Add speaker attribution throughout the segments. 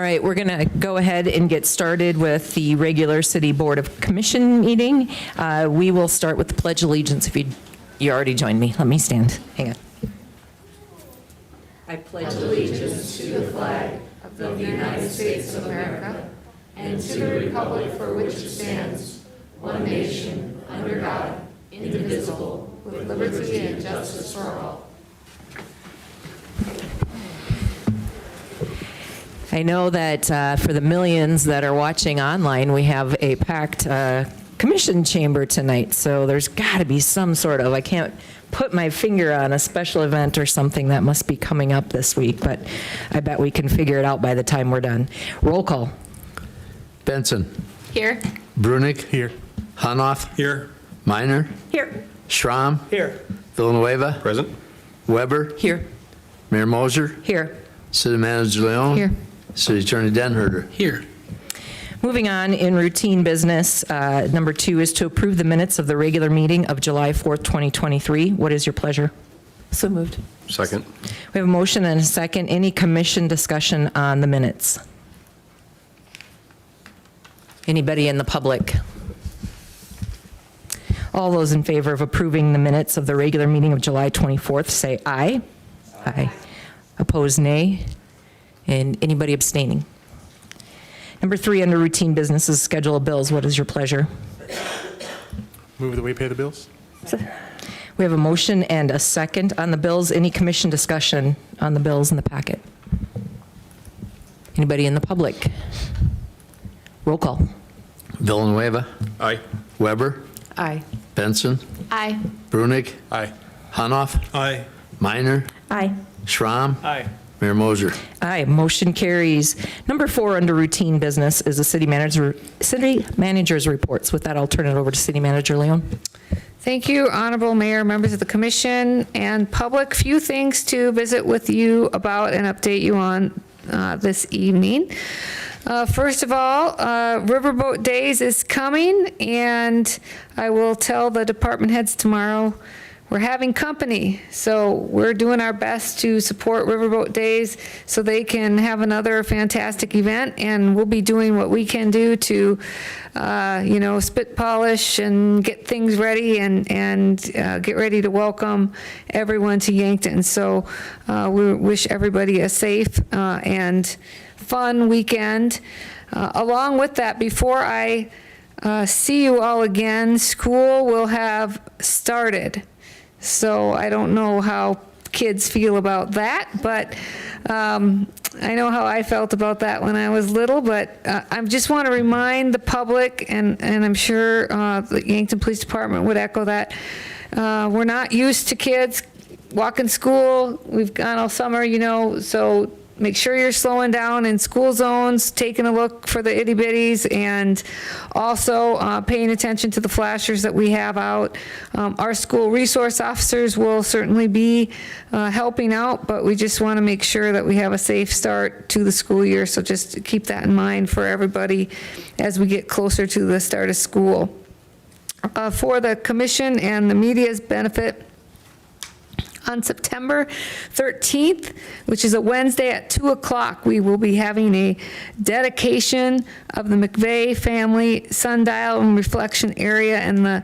Speaker 1: right, we're going to go ahead and get started with the regular City Board of Commission meeting. We will start with the Pledge of Allegiance. If you already joined me, let me stand. Hang on. I pledge
Speaker 2: allegiance to the flag of the United States of America and to the republic for which it stands, one nation, under God, indivisible, with liberty and justice for all.
Speaker 1: I know that for the millions that are watching online, we have a packed commission chamber tonight, so there's got to be some sort of, I can't put my finger on a special event or something that must be coming up this week, but I bet we can figure it out by the time we're done. Roll call.
Speaker 3: Benson.
Speaker 2: Here.
Speaker 3: Brunick.
Speaker 4: Here.
Speaker 3: Hanoff.
Speaker 4: Here.
Speaker 3: Minor.
Speaker 1: Here.
Speaker 3: Schramm.
Speaker 4: Here.
Speaker 3: Villanueva.
Speaker 4: Present.
Speaker 3: Weber.
Speaker 1: Here.
Speaker 3: Mayor Moser.
Speaker 1: Here.
Speaker 3: City Manager Leon.
Speaker 2: Here.
Speaker 3: City Attorney Denherter.
Speaker 4: Here.
Speaker 1: Moving on in routine business, number 2 is to approve the minutes of the regular meeting of July 4th, 2023. What is your pleasure? So moved.
Speaker 4: Second.
Speaker 1: We have a motion and a second. Any commission discussion on the minutes? Anybody in the public? All those in favor of approving the minutes of the regular meeting of July 24th, say aye. Aye. Opposed, nay. And anybody abstaining? Number 3 under routine business is schedule of bills. What is your pleasure?
Speaker 4: Move that we pay the bills.
Speaker 1: We have a motion and a second on the bills. Any commission discussion on the bills in the packet? Anybody in the public? Roll call.
Speaker 3: Villanueva.
Speaker 4: Aye.
Speaker 3: Weber.
Speaker 1: Aye.
Speaker 3: Benson.
Speaker 2: Aye.
Speaker 3: Brunick.
Speaker 4: Aye.
Speaker 3: Hanoff.
Speaker 4: Aye.
Speaker 3: Minor.
Speaker 1: Aye.
Speaker 3: Schramm.
Speaker 4: Aye.
Speaker 3: Mayor Moser.
Speaker 1: Aye, motion carries. Number 4 under routine business is the city manager's reports. With that, I'll turn it over to City Manager Leon.
Speaker 2: Thank you, Honorable Mayor, members of the Commission, and public. Few things to visit with you about and update you on this evening. First of all, Riverboat Days is coming, and I will tell the department heads tomorrow we're having company, so we're doing our best to support Riverboat Days so they can have another fantastic event, and we'll be doing what we can do to, spit polish and get things ready and get ready to welcome everyone to Yankton. So we wish everybody a safe and fun weekend. Along with that, before I see you all again, school will have started. So I don't know how kids feel about that, but I know how I felt about that when I was little, but I just want to remind the public, and I'm sure the Yankton Police Department would echo that, we're not used to kids walking school. We've gone all summer, so make sure you're slowing down in school zones, taking a look for the itty bitties, and also paying attention to the flashers that we have out. Our school resource officers will certainly be helping out, but we just want to make sure that we have a safe start to the school year. So just keep that in mind for everybody as we get closer to the start of school. For the commission and the media's benefit, on September 13th, which is a Wednesday at 2 o'clock, we will be having a dedication of the McVeigh family sundial and reflection area and the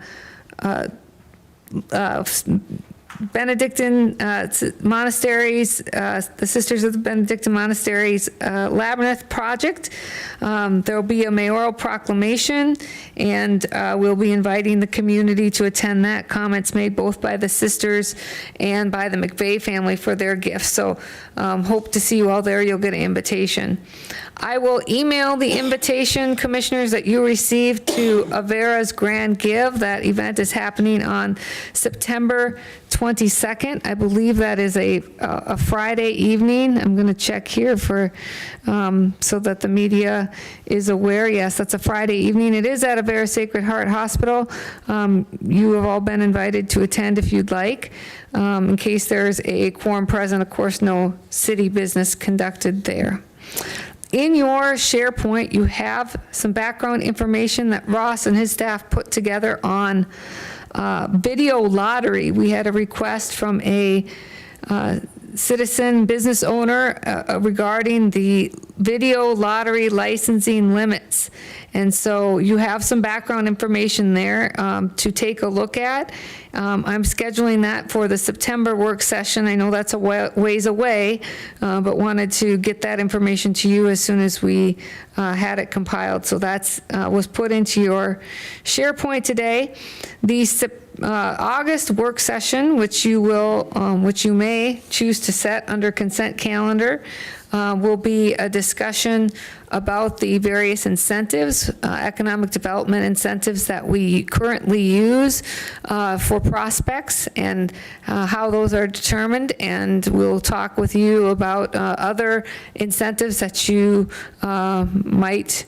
Speaker 2: Benedictine monasteries, the Sisters of the Benedictine Monasteries Labyrinth Project. There will be a mayoral proclamation, and we'll be inviting the community to attend that. Comments made both by the sisters and by the McVeigh family for their gifts. So hope to see you all there. You'll get an invitation. I will email the invitation, commissioners, that you received to Avera's Grand Give. That event is happening on September 22nd. I believe that is a Friday evening. I'm going to check here for so that the media is aware. Yes, that's a Friday evening. It is at Avera Sacred Heart Hospital. You have all been invited to attend if you'd like. In case there's a quorum present, of course, no city business conducted there. In your SharePoint, you have some background information that Ross and his staff put together on video lottery. We had a request from a citizen business owner regarding the video lottery licensing limits. And so you have some background information there to take a look at. I'm scheduling that for the September work session. I know that's a ways away, but wanted to get that information to you as soon as we had it compiled. So that's was put into your SharePoint today. The August work session, which you may choose to set under consent calendar, will be a discussion about the various incentives, economic development incentives that we currently use for prospects and how those are determined. And we'll talk with you about other incentives that you might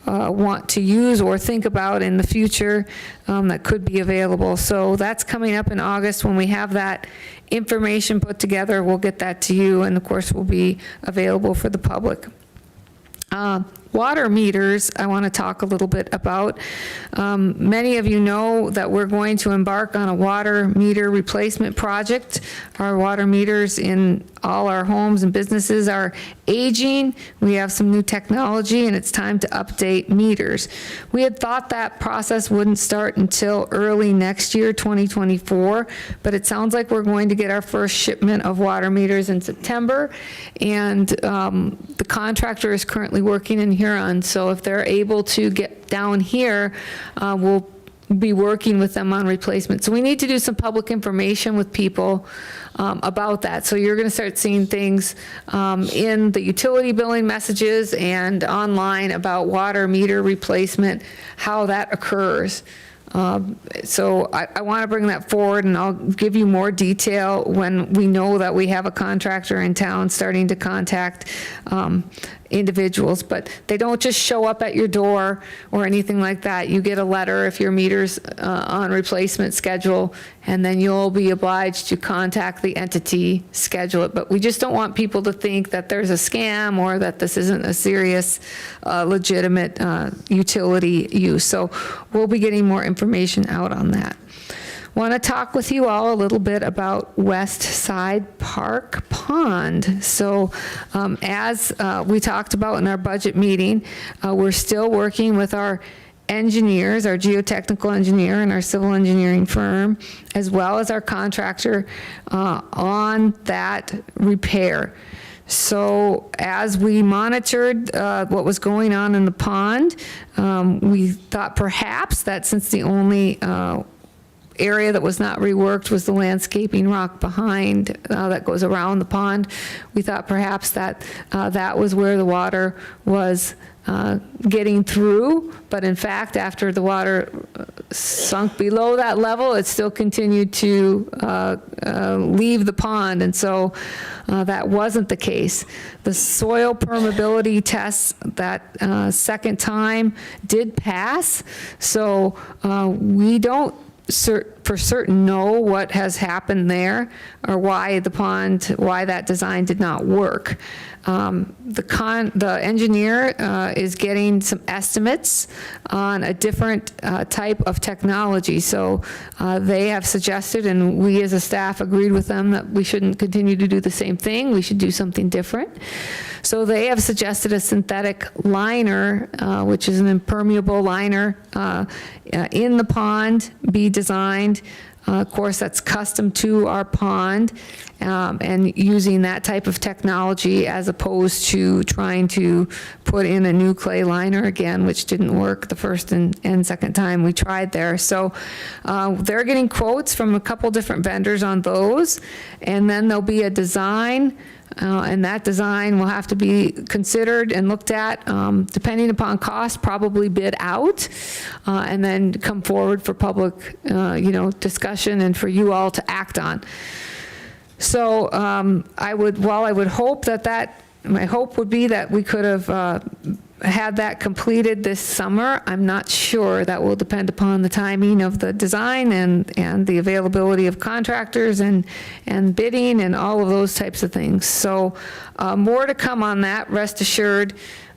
Speaker 2: want to use or think about in the future that could be available. So that's coming up in August. When we have that information put together, we'll get that to you, and of course will be available for the public. Water meters, I want to talk a little bit about. Many of you know that we're going to embark on a water meter replacement project. Our water meters in all our homes and businesses are aging. We have some new technology, and it's time to update meters. We had thought that process wouldn't start until early next year, 2024, but it sounds like we're going to get our first shipment of water meters in September, and the contractor is currently working in Huron, so if they're able to get down here, we'll be working with them on replacement. So we need to do some public information with people about that. So you're going to start seeing things in the utility billing messages and online about water meter replacement, how that occurs. So I want to bring that forward, and I'll give you more detail when we know that we have a contractor in town starting to contact individuals. But they don't just show up at your door or anything like that. You get a letter if your meter's on replacement schedule, and then you'll be obliged to contact the entity, schedule it. But we just don't want people to think that there's a scam or that this isn't a serious, legitimate utility use. So we'll be getting more information out on that. Want to talk with you all a little bit about West Side Park Pond. So as we talked about in our budget meeting, we're still working with our engineers, our geotechnical engineer and our civil engineering firm, as well as our contractor on that repair. So as we monitored what was going on in the pond, we thought perhaps that since the only area that was not reworked was the landscaping rock behind that goes around the pond, we thought perhaps that that was where the water was getting through, but in fact, after the water sunk below that level, it still continued to leave the pond, and so that wasn't the case. The soil permeability tests that second time did pass, so we don't for certain know what has happened there or why the pond, why that design did not work. The engineer is getting some estimates on a different type of technology. So they have suggested, and we as a staff agreed with them, that we shouldn't continue to do the same thing. We should do something different. So they have suggested a synthetic liner, which is an impermeable liner in the pond, be designed. Of course, that's custom to our pond, and using that type of technology as opposed to trying to put in a new clay liner again, which didn't work the first and second time we tried there. So they're getting quotes from a couple different vendors on those, and then there'll be a design, and that design will have to be considered and looked at, depending upon cost, probably bid out, and then come forward for public, discussion and for you all to act on. So while I would hope my hope would be that we could have had that completed this summer, I'm not sure. That will depend upon the timing of the design and the availability of contractors and bidding and all of those types of things. So more to come on that, rest assured.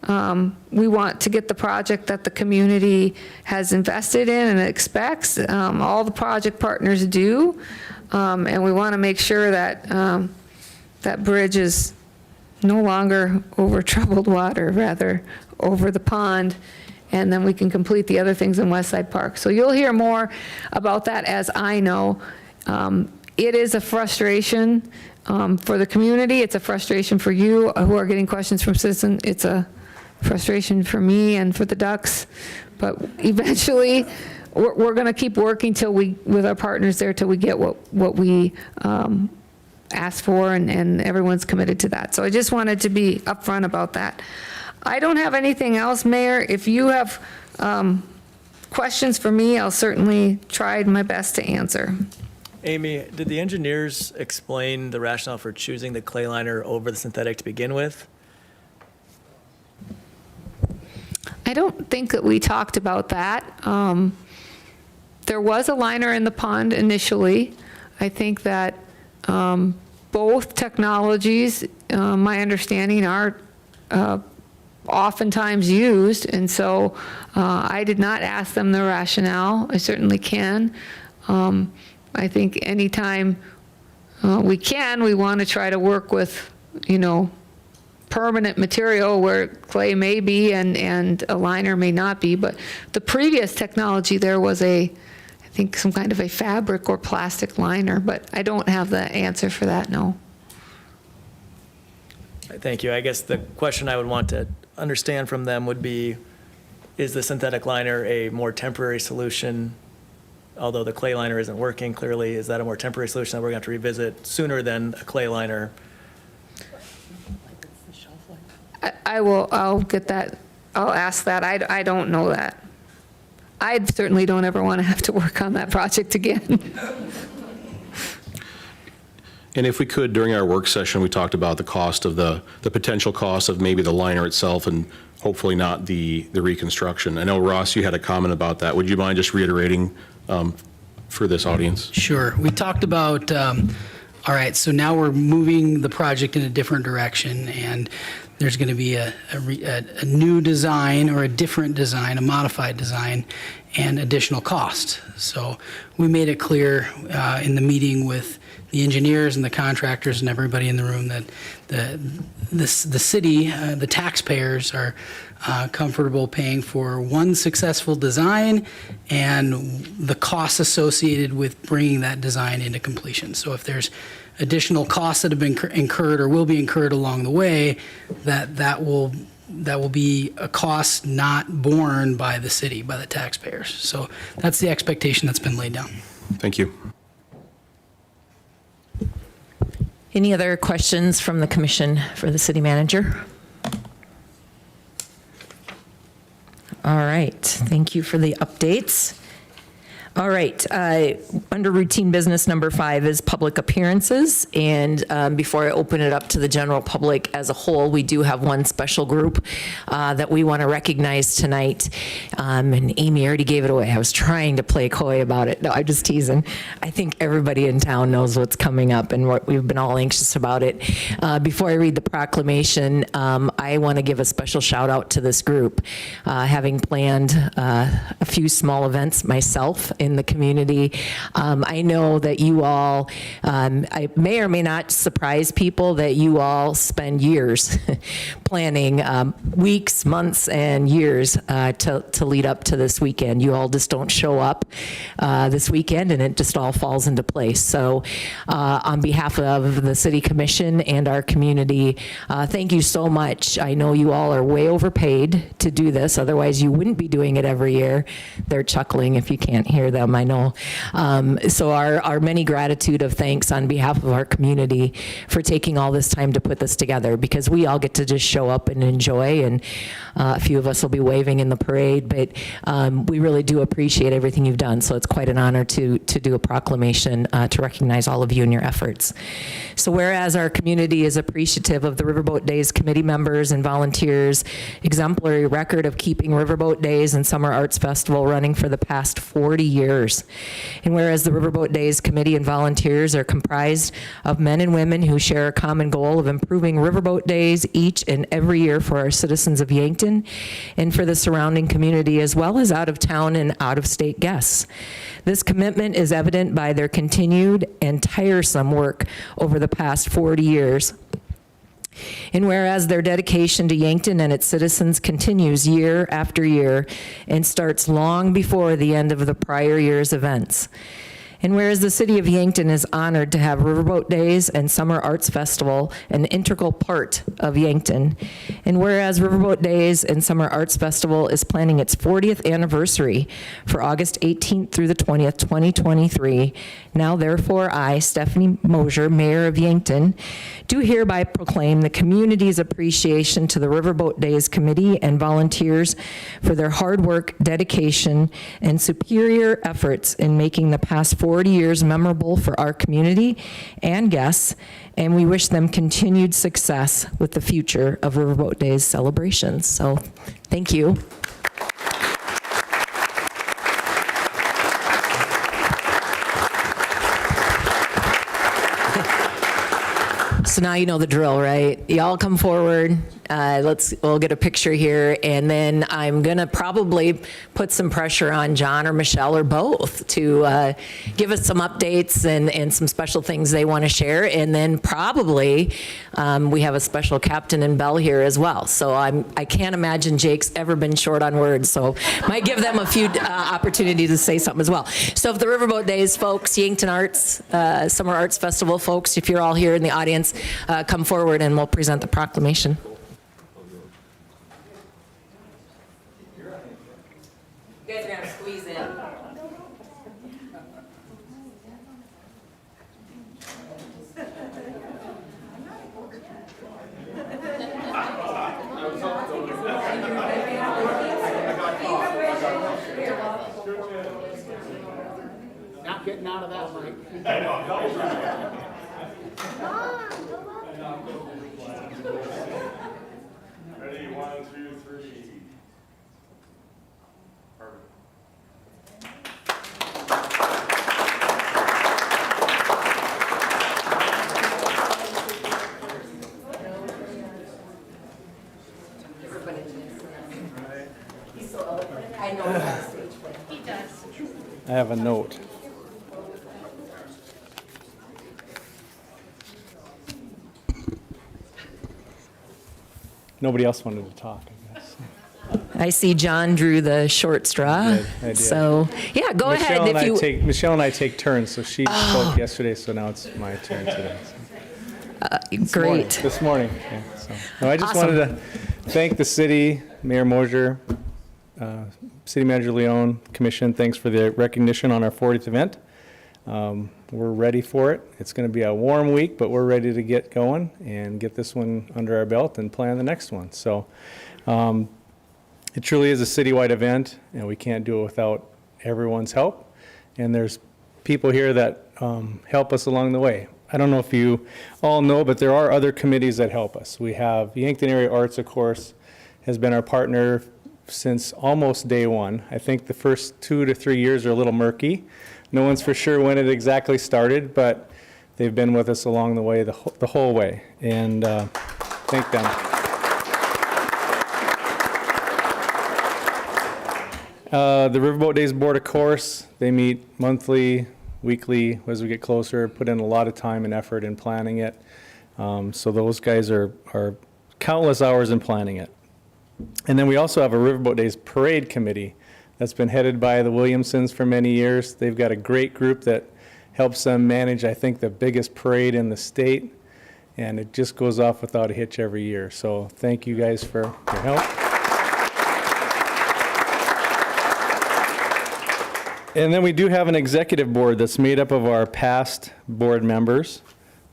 Speaker 2: We want to get the project that the community has invested in and expects. All the project partners do. And we want to make sure that that bridge is no longer over troubled water, rather over the pond, and then we can complete the other things in West Side Park. So you'll hear more about that as I know. It is a frustration for the community. It's a frustration for you who are getting questions from citizens. It's a frustration for me and for the Ducks. But eventually, we're going to keep working with our partners there till we get what we asked for, and everyone's committed to that. So I just wanted to be upfront about that. I don't have anything else, Mayor. If you have questions for me, I'll certainly try my best to answer.
Speaker 5: Amy, did the engineers explain the rationale for choosing the clay liner over the synthetic to begin with?
Speaker 2: I don't think that we talked about that. There was a liner in the pond initially. I think that both technologies, my understanding, are oftentimes used, and so I did not ask them the rationale. I certainly can. I think anytime we can, we want to try to work with, permanent material where clay may be and a liner may not be. But the previous technology there was I think some kind of a fabric or plastic liner, but I don't have the answer for that, no.
Speaker 5: Thank you. I guess the question I would want to understand from them would be, is the synthetic liner a more temporary solution? Although the clay liner isn't working clearly, is that a more temporary solution that we're going to have to revisit sooner than a clay liner?
Speaker 2: I'll get that, I'll ask that. I don't know that. I certainly don't ever want to have to work on that project again.
Speaker 6: And if we could, during our work session, we talked about the cost of the potential cost of maybe the liner itself and hopefully not the reconstruction. I know, Ross, you had a comment about that. Would you mind just reiterating for this audience?
Speaker 7: Sure. We talked about, all right, so now we're moving the project in a different direction, and there's going to be a new design or a different design, a modified design, and additional cost. So we made it clear in the meeting with the engineers and the contractors and everybody in the room that the city, the taxpayers are comfortable paying for one successful design and the costs associated with bringing that design into completion. So if there's additional costs that have been incurred or will be incurred along the way, that will be a cost not borne by the city, by the taxpayers. So that's the expectation that's been laid down.
Speaker 6: Thank you.
Speaker 1: Any other questions from the commission for the city manager? All right, thank you for the updates. All right, under routine business number 5 is public appearances. And before I open it up to the general public as a whole, we do have one special group that we want to recognize tonight. And Amy already gave it away. I was trying to play coy about it. No, I'm just teasing. I think everybody in town knows what's coming up and what we've been all anxious about it. Before I read the proclamation, I want to give a special shout out to this group. Having planned a few small events myself in the community. I know that you all, I may or may not surprise people that you all spend years planning, weeks, months, and years to lead up to this weekend. You all just don't show up this weekend and it just all falls into place. So on behalf of the City Commission and our community, thank you so much. I know you all are way overpaid to do this, otherwise you wouldn't be doing it every year. They're chuckling if you can't hear them, I know. So our many gratitude of thanks on behalf of our community for taking all this time to put this together, because we all get to just show up and enjoy, and a few of us will be waving in the parade, but we really do appreciate everything you've done. So it's quite an honor to do a proclamation to recognize all of you and your efforts. So whereas our community is appreciative of the Riverboat Days committee members and volunteers' exemplary record of keeping Riverboat Days and Summer Arts Festival running for the past 40 years, years. And whereas the Riverboat Days Committee and volunteers are comprised of men and women who share a common goal of improving riverboat days each and every year for our citizens of Yankton and for the surrounding community, as well as out-of-town and out-of-state guests. This commitment is evident by their continued and tiresome work over the past 40 years. And whereas their dedication to Yankton and its citizens continues year after year and starts long before the end of the prior year's events. And whereas the city of Yankton is honored to have Riverboat Days and Summer Arts Festival an integral part of Yankton. And whereas Riverboat Days and Summer Arts Festival is planning its 40th anniversary for August 18th through the 20th, 2023, now therefore I, Stephanie Mosier, Mayor of Yankton, do hereby proclaim the community's appreciation to the Riverboat Days Committee and volunteers for their hard work, dedication, and superior efforts in making the past 40 years memorable for our community and guests, and we wish them continued success with the future of Riverboat Days celebrations. So, thank you. So now you know the drill, right? Y'all come forward. We'll get a picture here, and then I'm gonna probably put some pressure on John or Michelle or both to give us some updates and some special things they want to share, and then probably we have a special captain and bell here as well. So I can't imagine Jake's ever been short on words, so might give them a few opportunities to say something as well. So if the Riverboat Days folks, Yankton Arts, Summer Arts Festival folks, if you're all here in the audience, come forward and we'll present the proclamation. You guys are gonna squeeze in.
Speaker 7: Not getting out of that, Mike.
Speaker 4: Ready, 1, 2, 3. I have a note. Nobody else wanted to talk, I guess.
Speaker 1: I see John drew the short straw.
Speaker 4: I did.
Speaker 1: So, yeah, go ahead. If you,
Speaker 4: Michelle and I take turns, so she spoke yesterday, so now it's my turn today.
Speaker 1: great.
Speaker 4: This morning. Yeah, so. No, I just
Speaker 1: Awesome.
Speaker 4: wanted to thank the city, Mayor Mosier, City Manager Leon, Commission. Thanks for the recognition on our 40th event. We're ready for it. It's going to be a warm week, but we're ready to get going and get this one under our belt and plan the next one. So it truly is a citywide event, and we can't do it without everyone's help. And there's people here that help us along the way. I don't know if you all know, but there are other committees that help us. We have Yankton Area Arts, of course, has been our partner since almost day one. I think the first 2 to 3 years are a little murky. No one's for sure when it exactly started, but they've been with us along the way, the whole way, and thank them. The Riverboat Days Board, of course, they meet monthly, weekly, as we get closer, put in a lot of time and effort in planning it. So those guys are countless hours in planning it. And then we also have a Riverboat Days Parade Committee that's been headed by the Williamsons for many years. They've got a great group that helps them manage, I think, the biggest parade in the state, and it just goes off without a hitch every year. So thank you guys for your help. And then we do have an executive board that's made up of our past board members.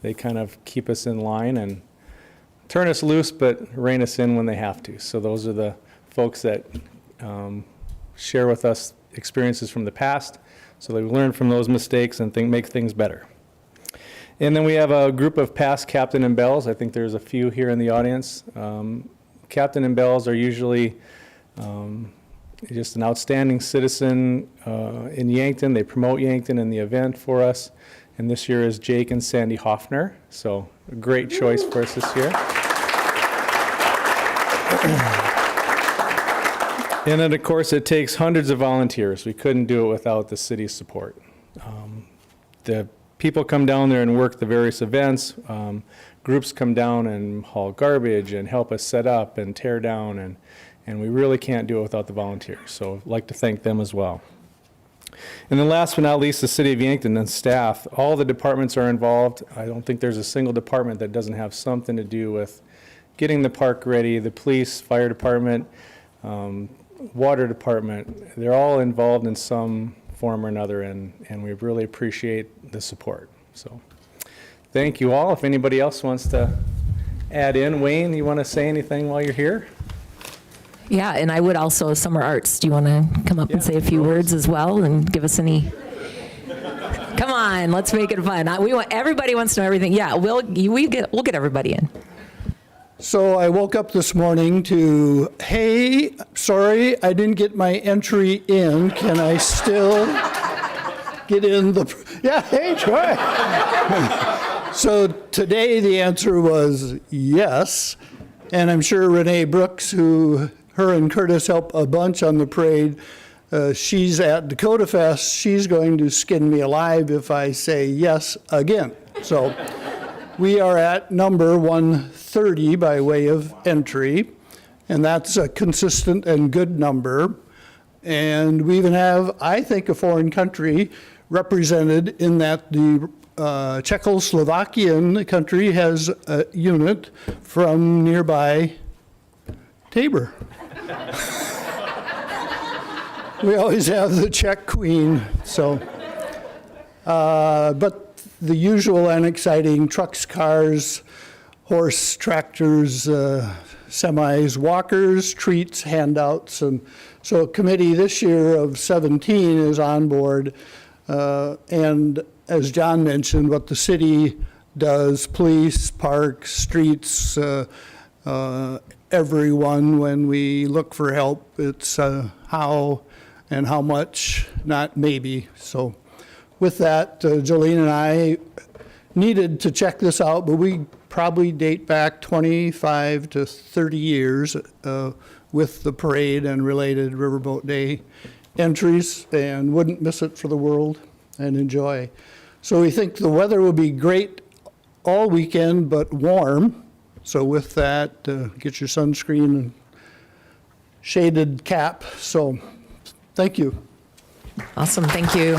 Speaker 4: They kind of keep us in line and turn us loose, but rein us in when they have to. So those are the folks that share with us experiences from the past, so they learn from those mistakes and make things better. And then we have a group of past captain and bells. I think there's a few here in the audience. Captain and bells are usually just an outstanding citizen in Yankton. They promote Yankton in the event for us. And this year is Jake and Sandy Hoffner. So a great choice for us this year. And then, of course, it takes hundreds of volunteers. We couldn't do it without the city's support. The people come down there and work the various events. Groups come down and haul garbage and help us set up and tear down, and we really can't do it without the volunteers. So I'd like to thank them as well. And then last but not least, the City of Yankton and staff. All the departments are involved. I don't think there's a single department that doesn't have something to do with getting the park ready. The police, fire department, water department, they're all involved in some form or another, and we really appreciate the support. So thank you all. If anybody else wants to add in, Wayne, you want to say anything while you're here?
Speaker 1: Yeah, and I would also, Summer Arts, do you want to come up and say a few words as well and give us any? Come on, let's make it fun. Everybody wants to know everything. Yeah, we'll get everybody in.
Speaker 8: So I woke up this morning to, hey, sorry, I didn't get my entry in. Can I still get in the, yeah, hey, try. So today the answer was yes. And I'm sure Renee Brooks, her and Curtis help a bunch on the parade, she's at Dakota Fest. She's going to skin me alive if I say yes again. So we are at number 130 by way of entry, and that's a consistent and good number. And we even have, I think, a foreign country represented in that the Czechoslovakian country has a unit from nearby Tabor. We always have the Czech Queen, so. But the usual and exciting trucks, cars, horse, tractors, semis, walkers, treats, handouts. And so a committee this year of 17 is on board. And as John mentioned, what the city does, police, parks, streets, everyone, when we look for help, it's how and how much, not maybe. So with that, Jolene and I needed to check this out, but we probably date back 25 to 30 years with the parade and related Riverboat Day entries, and wouldn't miss it for the world, and enjoy. So we think the weather will be great all weekend, but warm. So with that, get your sunscreen and shaded cap. So thank you.
Speaker 1: Awesome, thank you.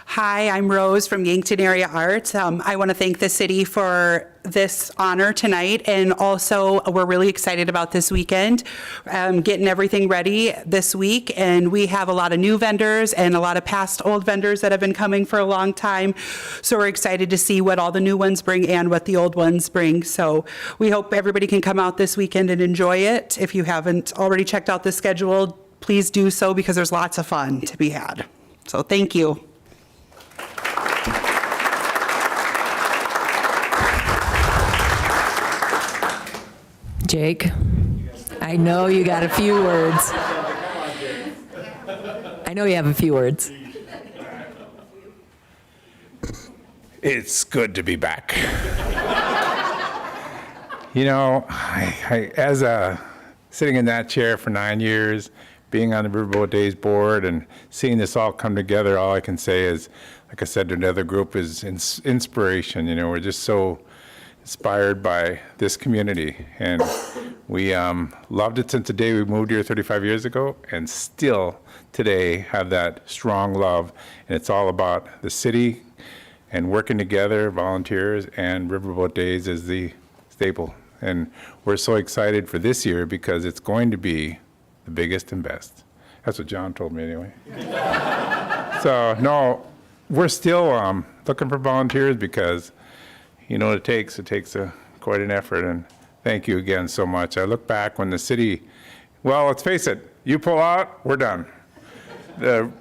Speaker 9: Hi, I'm Rose from Yankton Area Arts. I want to thank the city for this honor tonight, and also we're really excited about this weekend, getting everything ready this week, and we have a lot of new vendors and a lot of past old vendors that have been coming for a long time, so we're excited to see what all the new ones bring and what the old ones bring. So we hope everybody can come out this weekend and enjoy it. If you haven't already checked out the schedule, please do so, because there's lots of fun to be had. So thank you.
Speaker 1: Jake, I know you got a few words. I know you have a few words.
Speaker 10: It's good to be back. You know, as sitting in that chair for 9 years, being on the Riverboat Days board and seeing this all come together, all I can say is, like I said to another group, is inspiration. You know, we're just so inspired by this community, and we loved it since the day we moved here 35 years ago, and still today have that strong love. And it's all about the city and working together, volunteers, and Riverboat Days is the staple. And we're so excited for this year because it's going to be the biggest and best. That's what John told me anyway. So no, we're still looking for volunteers, because you know what it takes. It takes quite an effort, and thank you again so much. I look back when the city, well, let's face it, you pull out, we're done. The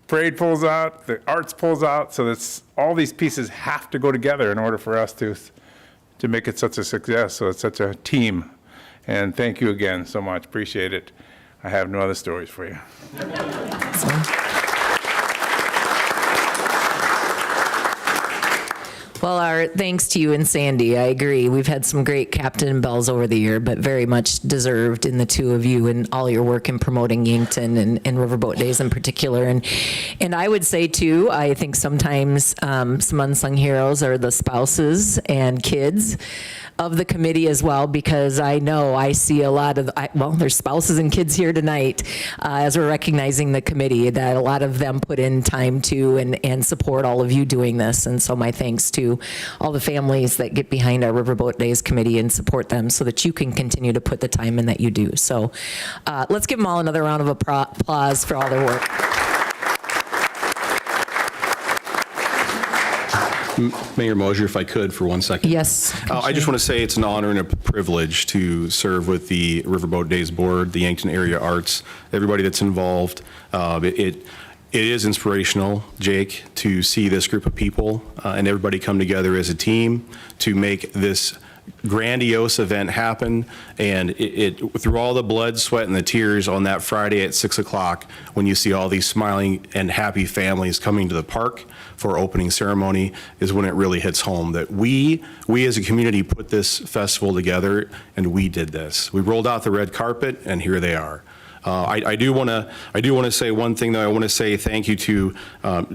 Speaker 10: parade pulls out, the arts pulls out, so that's, all these pieces have to go together in order for us to make it such a success. So it's such a team. And thank you again so much. Appreciate it. I have no other stories for you.
Speaker 1: Well, our thanks to you and Sandy. I agree. We've had some great captain and bells over the year, but very much deserved in the two of you and all your work in promoting Yankton and Riverboat Days in particular. And I would say too, I think sometimes some unsung heroes are the spouses and kids of the committee as well, because I know I see a lot of, well, there's spouses and kids here tonight as we're recognizing the committee, that a lot of them put in time to and support all of you doing this. And so my thanks to all the families that get behind our Riverboat Days committee and support them so that you can continue to put the time in that you do. So let's give them all another round of applause for all their work.
Speaker 6: Mayor Mosier, if I could, for 1 second.
Speaker 1: Yes.
Speaker 6: I just want to say it's an honor and a privilege to serve with the Riverboat Days Board, the Yankton Area Arts, everybody that's involved. It is inspirational, Jake, to see this group of people and everybody come together as a team to make this grandiose event happen. And through all the blood, sweat, and the tears on that Friday at 6 o'clock, when you see all these smiling and happy families coming to the park for opening ceremony, is when it really hits home that we as a community put this festival together, and we did this. We rolled out the red carpet, and here they are. I do want to say one thing, though. I want to say thank you to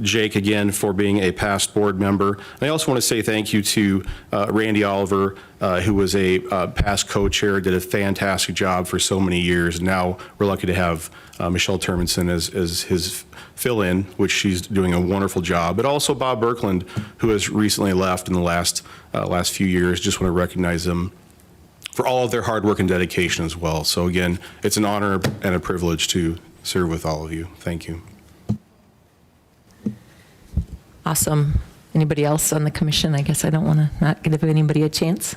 Speaker 6: Jake again for being a past board member. I also want to say thank you to Randy Oliver, who was a past co-chair, did a fantastic job for so many years. Now we're lucky to have Michelle Termanson as his fill-in, which she's doing a wonderful job. But also Bob Birkeland, who has recently left in the last few years. Just want to recognize them for all of their hard work and dedication as well. So again, it's an honor and a privilege to serve with all of you. Thank you.
Speaker 1: Awesome. Anybody else on the commission? I guess I don't want to not give anybody a chance.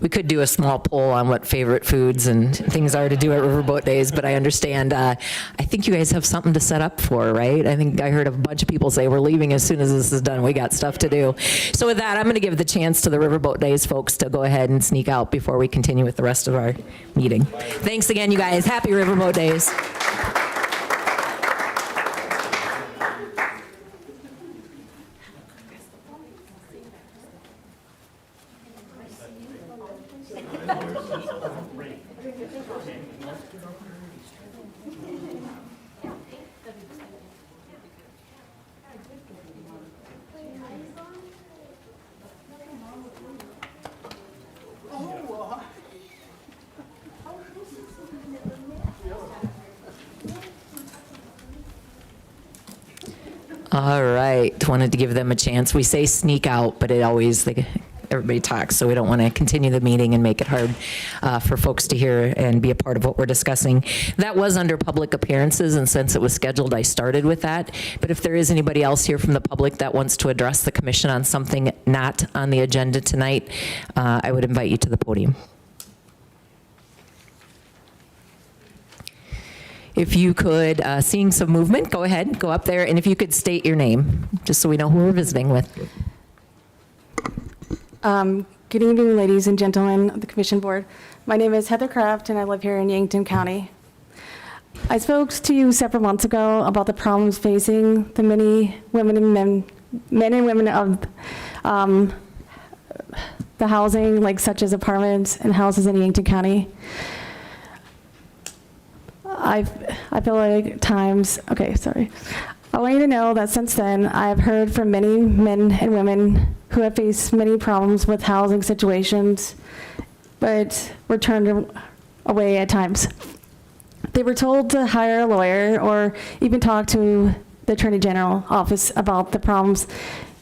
Speaker 1: We could do a small poll on what favorite foods and things are to do at Riverboat Days, but I understand, I think you guys have something to set up for, right? I think I heard a bunch of people say we're leaving as soon as this is done. We got stuff to do. So with that, I'm going to give the chance to the Riverboat Days folks to go ahead and sneak out before we continue with the rest of our meeting. Thanks again, you guys. Happy Riverboat Days. All right, wanted to give them a chance. We say sneak out, but it always, everybody talks, so we don't want to continue the meeting and make it hard for folks to hear and be a part of what we're discussing. That was under public appearances, and since it was scheduled, I started with that. But if there is anybody else here from the public that wants to address the commission on something not on the agenda tonight, I would invite you to the podium. If you could, seeing some movement, go ahead, go up there, and if you could state your name, just so we know who we're visiting with.
Speaker 11: Good evening, ladies and gentlemen of the Commission Board. My name is Heather Kraft, and I live here in Yankton County. I spoke to you several months ago about the problems facing the many women and men and women of the housing, like such as apartments and houses in Yankton County. I feel like times, okay, sorry. I want you to know that since then, I've heard from many men and women who have faced many problems with housing situations, but were turned away at times. They were told to hire a lawyer or even talk to the Attorney General office about the problems,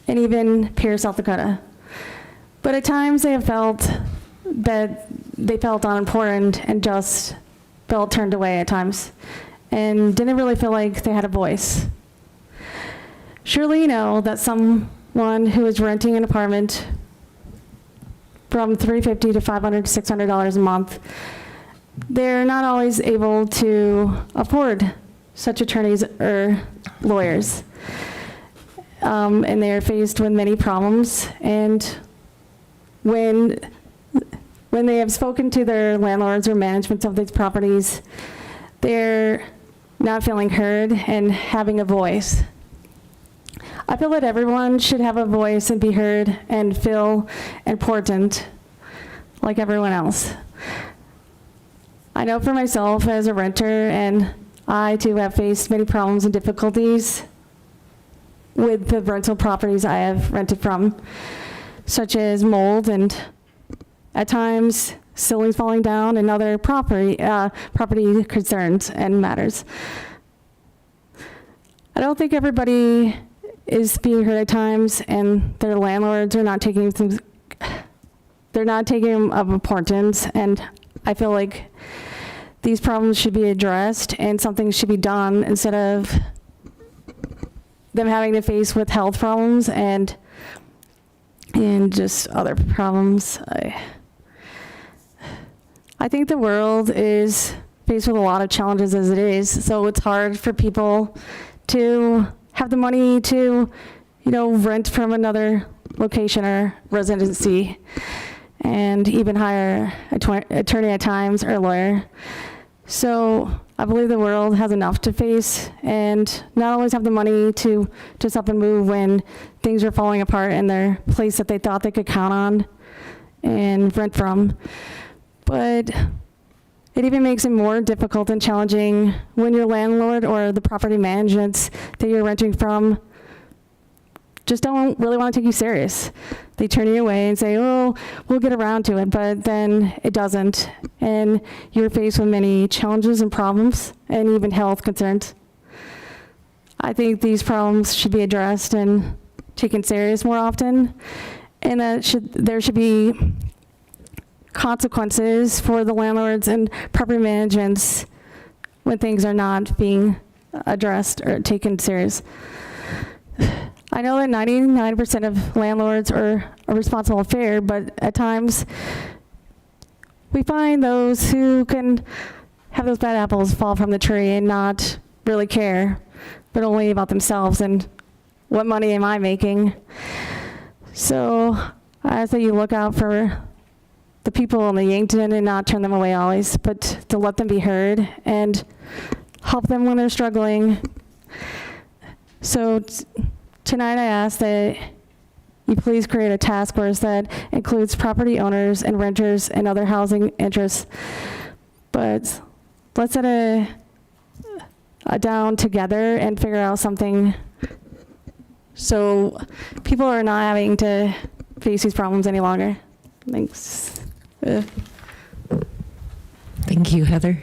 Speaker 11: and even Pierce, South Dakota. But at times they have felt that they felt unimportant and just felt turned away at times and didn't really feel like they had a voice. Surely you know that someone who is renting an apartment from $350 to $500 to $600 a month, they're not always able to afford such attorneys or lawyers. And they are faced with many problems. And when they have spoken to their landlords or management of these properties, they're not feeling heard and having a voice. I feel that everyone should have a voice and be heard and feel important like everyone else. I know for myself as a renter, and I too have faced many problems and difficulties with the rental properties I have rented from, such as mold and at times ceilings falling down and other property concerns and matters. I don't think everybody is being heard at times, and their landlords are not taking them of importance, and I feel like these problems should be addressed and something should be done instead of them having to face with health problems and just other problems. I think the world is faced with a lot of challenges as it is, so it's hard for people to have the money to, rent from another location or residency, and even hire an attorney at times or a lawyer. So I believe the world has enough to face, and not always have the money to just up and move when things are falling apart in their place that they thought they could count on and rent from. But it even makes it more difficult and challenging when your landlord or the property management that you're renting from just don't really want to take you serious. They turn you away and say, oh, we'll get around to it, but then it doesn't. And you're faced with many challenges and problems and even health concerns. I think these problems should be addressed and taken serious more often, and that there should be consequences for the landlords and property managements when things are not being addressed or taken serious. I know that 99% of landlords are responsible and fair, but at times we find those who can have those bad apples fall from the tree and not really care, but only about themselves and what money am I making. So I ask that you look out for the people in the Yankton and not turn them away always, but to let them be heard and help them when they're struggling. So tonight I ask that you please create a task force that includes property owners and renters and other housing interests. But let's set a down together and figure out something so people are not having to face these problems any longer. Thanks.
Speaker 1: Thank you, Heather.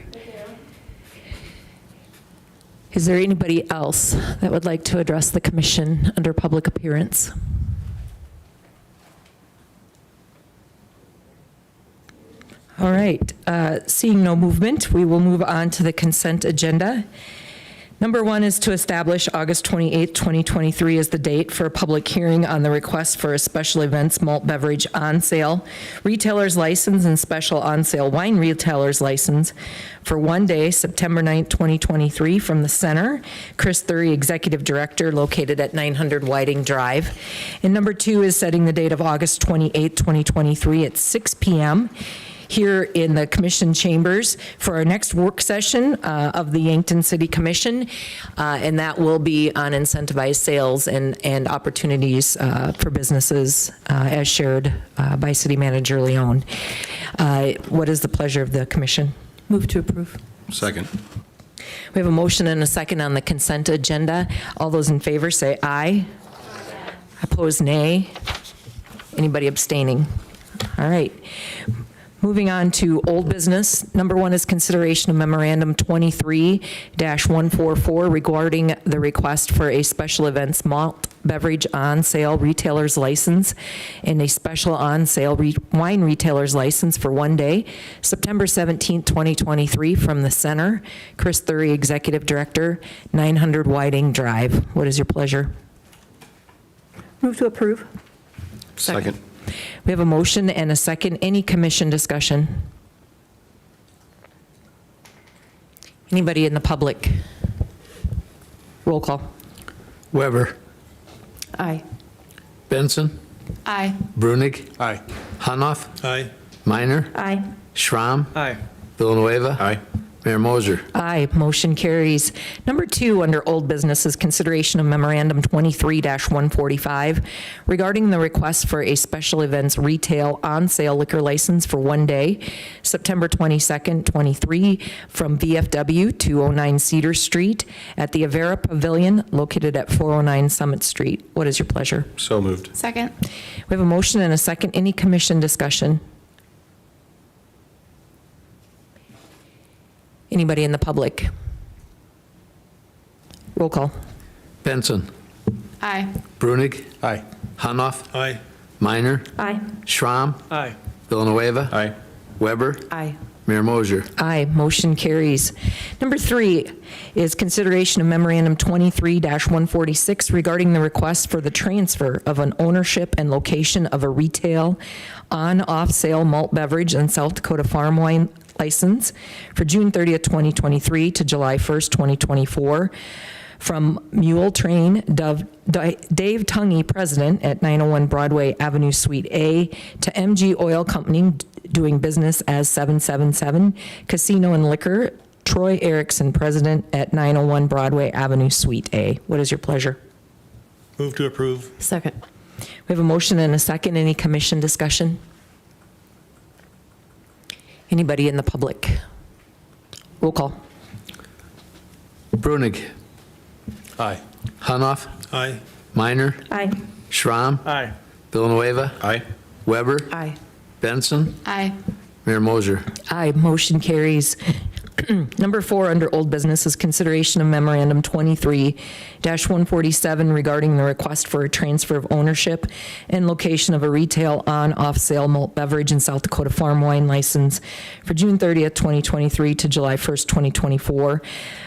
Speaker 1: Is there anybody else that would like to address the commission under public appearance? All right, seeing no movement, we will move on to the consent agenda. Number 1 is to establish August 28, 2023 as the date for a public hearing on the request for a special events malt beverage on sale retailer's license and special on sale wine retailer's license for one day, September 9, 2023 from the Center. Chris Thury, Executive Director, located at 900 Whiting Drive. And number 2 is setting the date of August 28, 2023 at 6 p.m. here in the Commission chambers for our next work session of the Yankton City Commission, and that will be on incentivized sales and opportunities for businesses as shared by City Manager Leon. What is the pleasure of the Commission? Move to approve.
Speaker 6: Second.
Speaker 1: We have a motion and a second on the consent agenda. All those in favor say aye. Opposed, nay. Anybody abstaining? All right. Moving on to old business. Number 1 is consideration of memorandum 23-144 regarding the request for a special events malt beverage on sale retailer's license and a special on sale wine retailer's license for one day, September 17, 2023 from the Center. Chris Thury, Executive Director, 900 Whiting Drive. What is your pleasure?
Speaker 12: Move to approve.
Speaker 6: Second.
Speaker 1: We have a motion and a second. Any commission discussion? Anybody in the public? Roll call.
Speaker 3: Weber.
Speaker 1: Aye.
Speaker 3: Benson.
Speaker 2: Aye.
Speaker 3: Brunig.
Speaker 4: Aye.
Speaker 3: Hanoff.
Speaker 5: Aye.
Speaker 3: Minor.
Speaker 12: Aye.
Speaker 3: Schramm.
Speaker 5: Aye.
Speaker 3: Villanueva.
Speaker 6: Aye.
Speaker 3: Mayor Moser.
Speaker 1: Aye, motion carries. Number 2, under old business, is consideration of memorandum 23-145 regarding the request for a special events retail on-sale liquor license for one day, September 22nd, 23, from VFW 209 Cedar Street at the Avera Pavilion located at 409 Summit Street. What is your pleasure?
Speaker 6: So moved.
Speaker 2: Second.
Speaker 1: We have a motion and a second. Any commission discussion? Anybody in the public? Roll call.
Speaker 3: Benson.
Speaker 2: Aye.
Speaker 3: Brunig.
Speaker 4: Aye.
Speaker 3: Hanoff.
Speaker 5: Aye.
Speaker 3: Minor.
Speaker 12: Aye.
Speaker 3: Schramm.
Speaker 5: Aye.
Speaker 3: Villanueva.
Speaker 6: Aye.
Speaker 3: Weber.
Speaker 1: Aye.
Speaker 3: Mayor Moser.
Speaker 1: Aye, motion carries. Number 3 is consideration of memorandum 23-146 regarding the request for the transfer of an ownership and location of a retail on-off sale malt beverage and South Dakota farm wine license for June 30th, 2023 to July 1st, 2024 from Mule Train Dave Tungy, President at 901 Broadway Avenue, Suite A, to MG Oil Company doing business as 777 Casino and Liquor, Troy Erickson, President at 901 Broadway Avenue, Suite A. What is your pleasure?
Speaker 5: Move to approve.
Speaker 1: Second. We have a motion and a second. Any commission discussion? Anybody in the public? Roll call.
Speaker 3: Brunig.
Speaker 4: Aye.
Speaker 3: Hanoff.
Speaker 5: Aye.
Speaker 3: Minor.
Speaker 12: Aye.
Speaker 3: Schramm.
Speaker 5: Aye.
Speaker 3: Villanueva.
Speaker 6: Aye.
Speaker 3: Weber.
Speaker 1: Aye.
Speaker 3: Benson.
Speaker 2: Aye.
Speaker 3: Mayor Moser.
Speaker 1: Aye, motion carries. Number 4, under old business, is consideration of memorandum 23-147 regarding the request for a transfer of ownership and location of a retail on-off sale malt beverage and South Dakota farm wine license for June 30th, 2023 to July 1st, 2024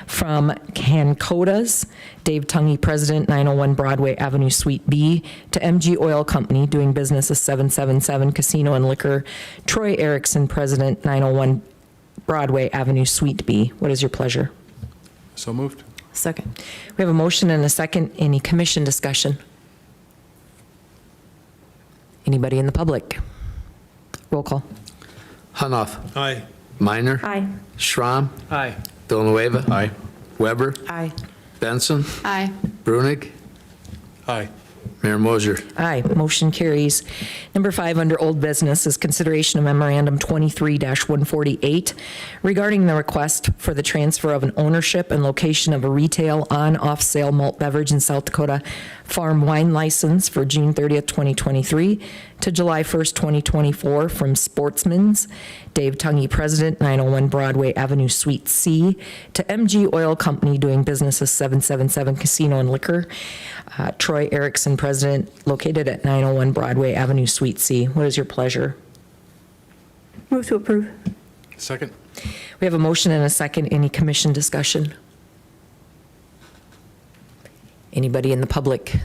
Speaker 1: from Cancoda's Dave Tungy, President, 901 Broadway Avenue, Suite B, to MG Oil Company doing business as 777 Casino and Liquor, Troy Erickson, President, 901 Broadway Avenue, Suite B. What is your pleasure?
Speaker 4: So moved.
Speaker 1: Second. We have a motion and a second. Any commission discussion? Anybody in the public? Roll call.
Speaker 3: Hanoff.
Speaker 5: Aye.
Speaker 3: Minor.
Speaker 12: Aye.
Speaker 3: Schramm.
Speaker 5: Aye.
Speaker 3: Villanueva.
Speaker 6: Aye.
Speaker 3: Weber.
Speaker 1: Aye.
Speaker 3: Benson.
Speaker 2: Aye.
Speaker 3: Brunig.
Speaker 4: Aye.
Speaker 3: Mayor Moser.
Speaker 1: Aye, motion carries. Number 5, under old business, is consideration of memorandum 23-148 regarding the request for the transfer of an ownership and location of a retail on-off sale malt beverage in South Dakota farm wine license for June 30th, 2023 to July 1st, 2024 from Sportsman's Dave Tungy, President, 901 Broadway Avenue, Suite C, to MG Oil Company doing business as 777 Casino and Liquor, Troy Erickson, President, located at 901 Broadway Avenue, Suite C. What is your pleasure?
Speaker 12: Move to approve.
Speaker 4: Second.
Speaker 1: We have a motion and a second. Any commission discussion? Anybody in the public?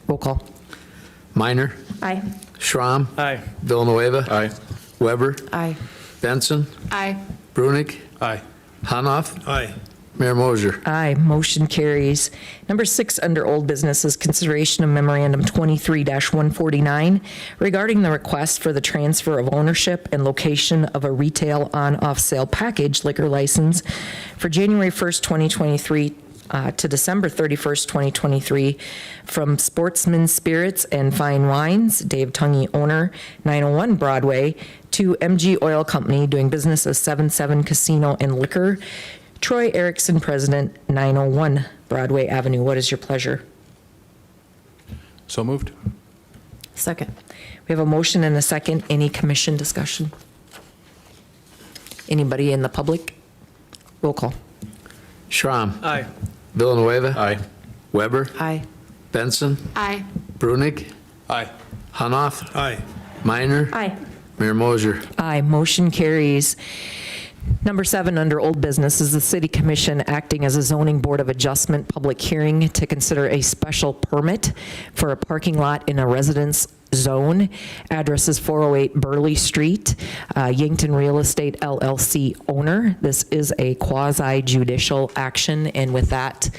Speaker 1: Roll call.
Speaker 3: Minor.
Speaker 12: Aye.
Speaker 3: Schramm.
Speaker 5: Aye.
Speaker 3: Villanueva.
Speaker 6: Aye.
Speaker 3: Weber.
Speaker 1: Aye.
Speaker 3: Benson.
Speaker 2: Aye.
Speaker 3: Brunig.
Speaker 4: Aye.
Speaker 3: Hanoff.
Speaker 5: Aye.
Speaker 3: Mayor Moser.
Speaker 1: Aye, motion carries. Number 6, under old business, is consideration of memorandum 23-149 regarding the request for the transfer of ownership and location of a retail on-off sale package liquor license for January 1st, 2023 to December 31st, 2023 from Sportsman Spirits and Fine Wines, Dave Tungy, owner, 901 Broadway, to MG Oil Company doing business as 77 Casino and Liquor, Troy Erickson, President, 901 Broadway Avenue. What is your pleasure?
Speaker 4: So moved.
Speaker 1: Second. We have a motion and a second. Any commission discussion? Anybody in the public? Roll call.
Speaker 3: Schramm.
Speaker 5: Aye.
Speaker 3: Villanueva.
Speaker 6: Aye.
Speaker 3: Weber.
Speaker 1: Aye.
Speaker 3: Benson.
Speaker 2: Aye.
Speaker 3: Brunig.
Speaker 4: Aye.
Speaker 3: Hanoff.
Speaker 5: Aye.
Speaker 3: Minor.
Speaker 12: Aye.
Speaker 3: Mayor Moser.
Speaker 1: Aye, motion carries. Number 7, under old business, is the city commission acting as a zoning board of adjustment public hearing to consider a special permit for a parking lot in a residence zone. Address is 408 Burley Street, Yankton Real Estate LLC owner. This is a quasi judicial action, and with that,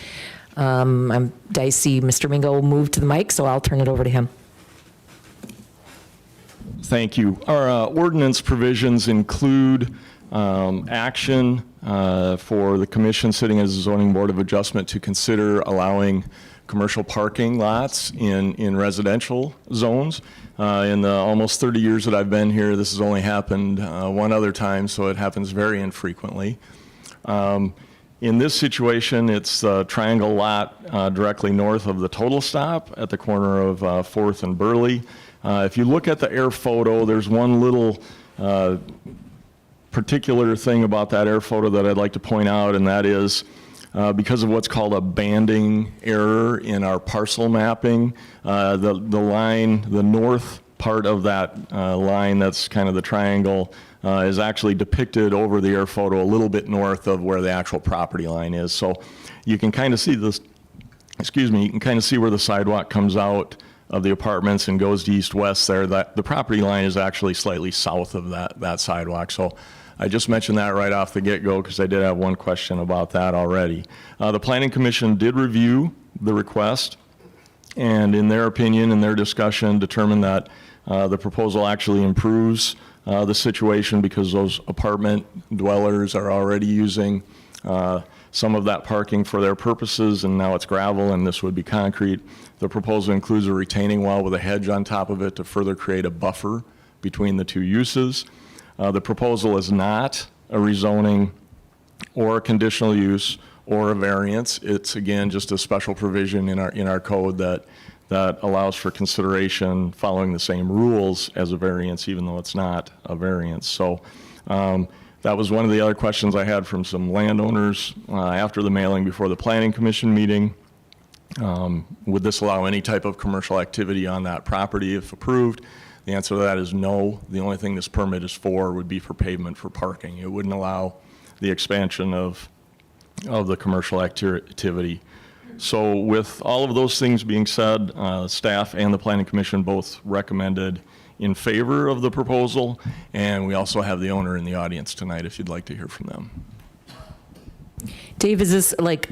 Speaker 1: I see Mr. Mingo move to the mic, so I'll turn it over to him.
Speaker 13: Thank you. Our ordinance provisions include action for the commission sitting as a zoning board of adjustment to consider allowing commercial parking lots in residential zones. In the almost 30 years that I've been here, this has only happened one other time, so it happens very infrequently. In this situation, it's the triangle lot directly north of the total stop at the corner of 4th and Burley. If you look at the air photo, there's one little particular thing about that air photo that I'd like to point out, and that is because of what's called a banding error in our parcel mapping, the line, the north part of that line that's kind of the triangle is actually depicted over the air photo a little bit north of where the actual property line is. So you can kind of see this, you can kind of see where the sidewalk comes out of the apartments and goes to east-west there. That the property line is actually slightly south of that sidewalk. So I just mentioned that right off the get-go because I did have one question about that already. The Planning Commission did review the request, and in their opinion, in their discussion, determined that the proposal actually improves the situation because those apartment dwellers are already using some of that parking for their purposes, and now it's gravel and this would be concrete. The proposal includes a retaining wall with a hedge on top of it to further create a buffer between the two uses. The proposal is not a rezoning or a conditional use or a variance. It's, again, just a special provision in our code that allows for consideration following the same rules as a variance, even though it's not a variance. So that was one of the other questions I had from some landowners after the mailing before the Planning Commission meeting. Would this allow any type of commercial activity on that property if approved? The answer to that is no. The only thing this permit is for would be for pavement for parking. It wouldn't allow the expansion of the commercial activity. So with all of those things being said, staff and the Planning Commission both recommended in favor of the proposal, and we also have the owner in the audience tonight if you'd like to hear from them.
Speaker 1: Dave, is this like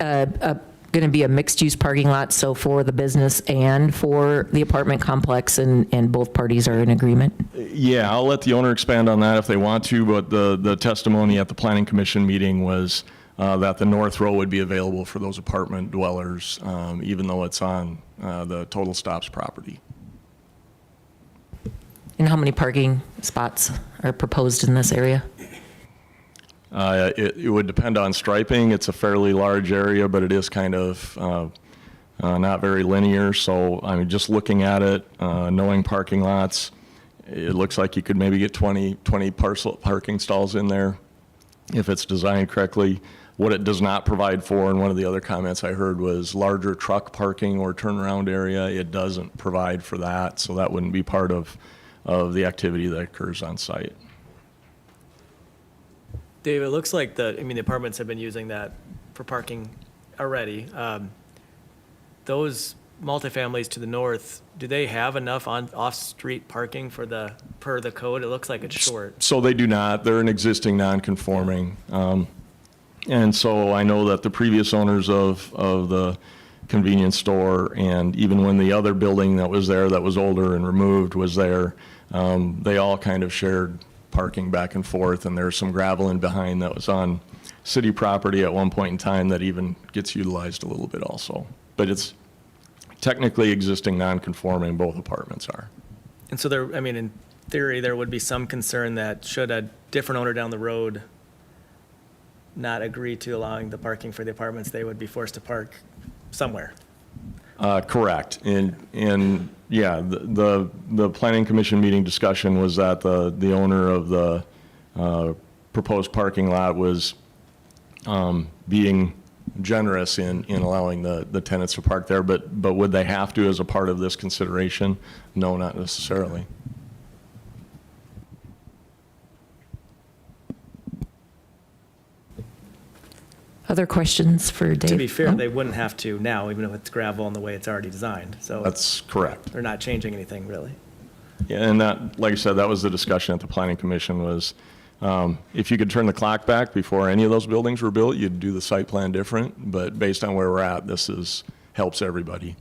Speaker 1: going to be a mixed-use parking lot, so for the business and for the apartment complex, and both parties are in agreement?
Speaker 13: Yeah, I'll let the owner expand on that if they want to, but the testimony at the Planning Commission meeting was that the north row would be available for those apartment dwellers, even though it's on the Total Stops property.
Speaker 1: And how many parking spots are proposed in this area?
Speaker 13: It would depend on striping. It's a fairly large area, but it is kind of not very linear. So I mean, just looking at it, knowing parking lots, it looks like you could maybe get 20 parking stalls in there if it's designed correctly. What it does not provide for, and one of the other comments I heard was larger truck parking or turnaround area. It doesn't provide for that, so that wouldn't be part of the activity that occurs on site.
Speaker 5: Dave, it looks like the apartments have been using that for parking already. Those multifamilies to the north, do they have enough off-street parking per the code? It looks like it's short.
Speaker 13: So they do not. They're an existing non-conforming. And so I know that the previous owners of the convenience store, and even when the other building that was there that was older and removed was there, they all kind of shared parking back and forth, and there's some gravel in behind that was on city property at one point in time that even gets utilized a little bit also. But it's technically existing non-conforming, both apartments are.
Speaker 5: And so there, in theory, there would be some concern that should a different owner down the road not agree to allowing the parking for the apartments, they would be forced to park somewhere.
Speaker 13: Correct. And yeah, the Planning Commission meeting discussion was that the owner of the proposed parking lot was being generous in allowing the tenants to park there, but would they have to as a part of this consideration? No, not necessarily.
Speaker 1: Other questions for Dave?
Speaker 5: To be fair,
Speaker 1: No?
Speaker 5: they wouldn't have to now, even if it's gravel and the way it's already designed, so.
Speaker 13: That's correct.
Speaker 5: They're not changing anything, really.
Speaker 13: Yeah, and that, like I said, that was the discussion at the planning commission was, if you could turn the clock back before any of those buildings were built, you'd do the site plan different, but based on where we're at, helps everybody.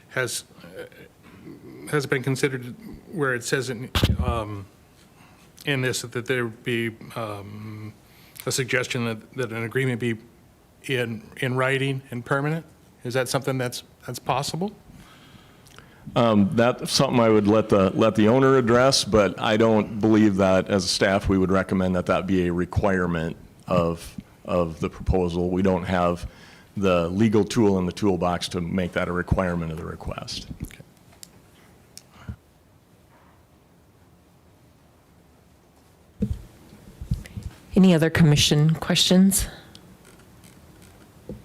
Speaker 14: Has it been considered where it says in this that there be a suggestion that an agreement be in writing and permanent? Is that something that's possible?
Speaker 13: That's something I would let the owner address, but I don't believe that as a staff we would recommend that be a requirement of the proposal. We don't have the legal tool in the toolbox to make that a requirement of the request.
Speaker 14: Okay.
Speaker 1: Any other commission questions?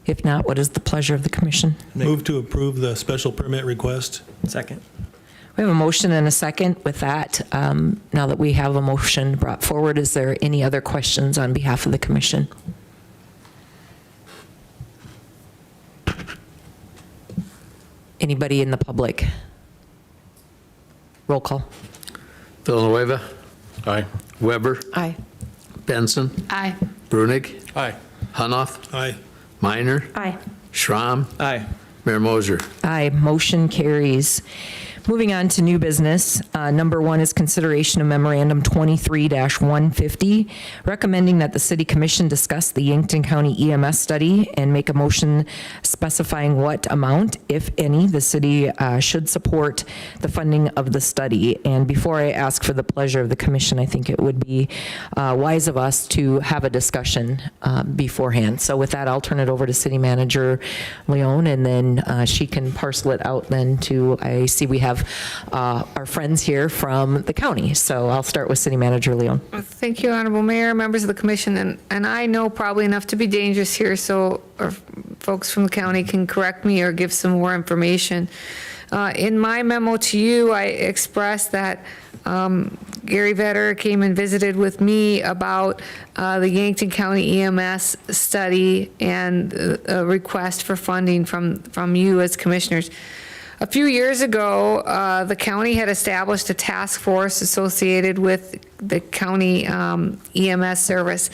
Speaker 1: If not, what is the pleasure of the commission?
Speaker 15: Move to approve the special permit request.
Speaker 5: Second.
Speaker 1: We have a motion and a second. With that, now that we have a motion brought forward, is there any other questions on behalf of the commission? Anybody in the public? Roll call.
Speaker 3: Villanueva,
Speaker 6: Aye.
Speaker 3: Weber,
Speaker 1: Aye.
Speaker 3: Benson,
Speaker 2: Aye.
Speaker 3: Brunig,
Speaker 14: Aye.
Speaker 3: Hanoff,
Speaker 15: Aye.
Speaker 3: Minor,
Speaker 12: Aye.
Speaker 3: Schramm,
Speaker 5: Aye.
Speaker 3: Mayor Moser.
Speaker 1: Aye, motion carries. Moving on to new business. Number one is consideration of memorandum 23-150, recommending that the city commission discuss the Yankton County EMS study and make a motion specifying what amount, if any, the city should support the funding of the study. And before I ask for the pleasure of the commission, I think it would be wise of us to have a discussion beforehand. So with that, I'll turn it over to City Manager Leon, and then she can parcel it out then to, I see we have our friends here from the county. So I'll start with City Manager Leon.
Speaker 2: Thank you, Honorable Mayor, members of the commission, and I know probably enough to be dangerous here, so our folks from the county can correct me or give some more information. In my memo to you, I expressed that Gary Vetter came and visited with me about the Yankton County EMS study and a request for funding from you as commissioners. A few years ago, the county had established a task force associated with the county EMS service.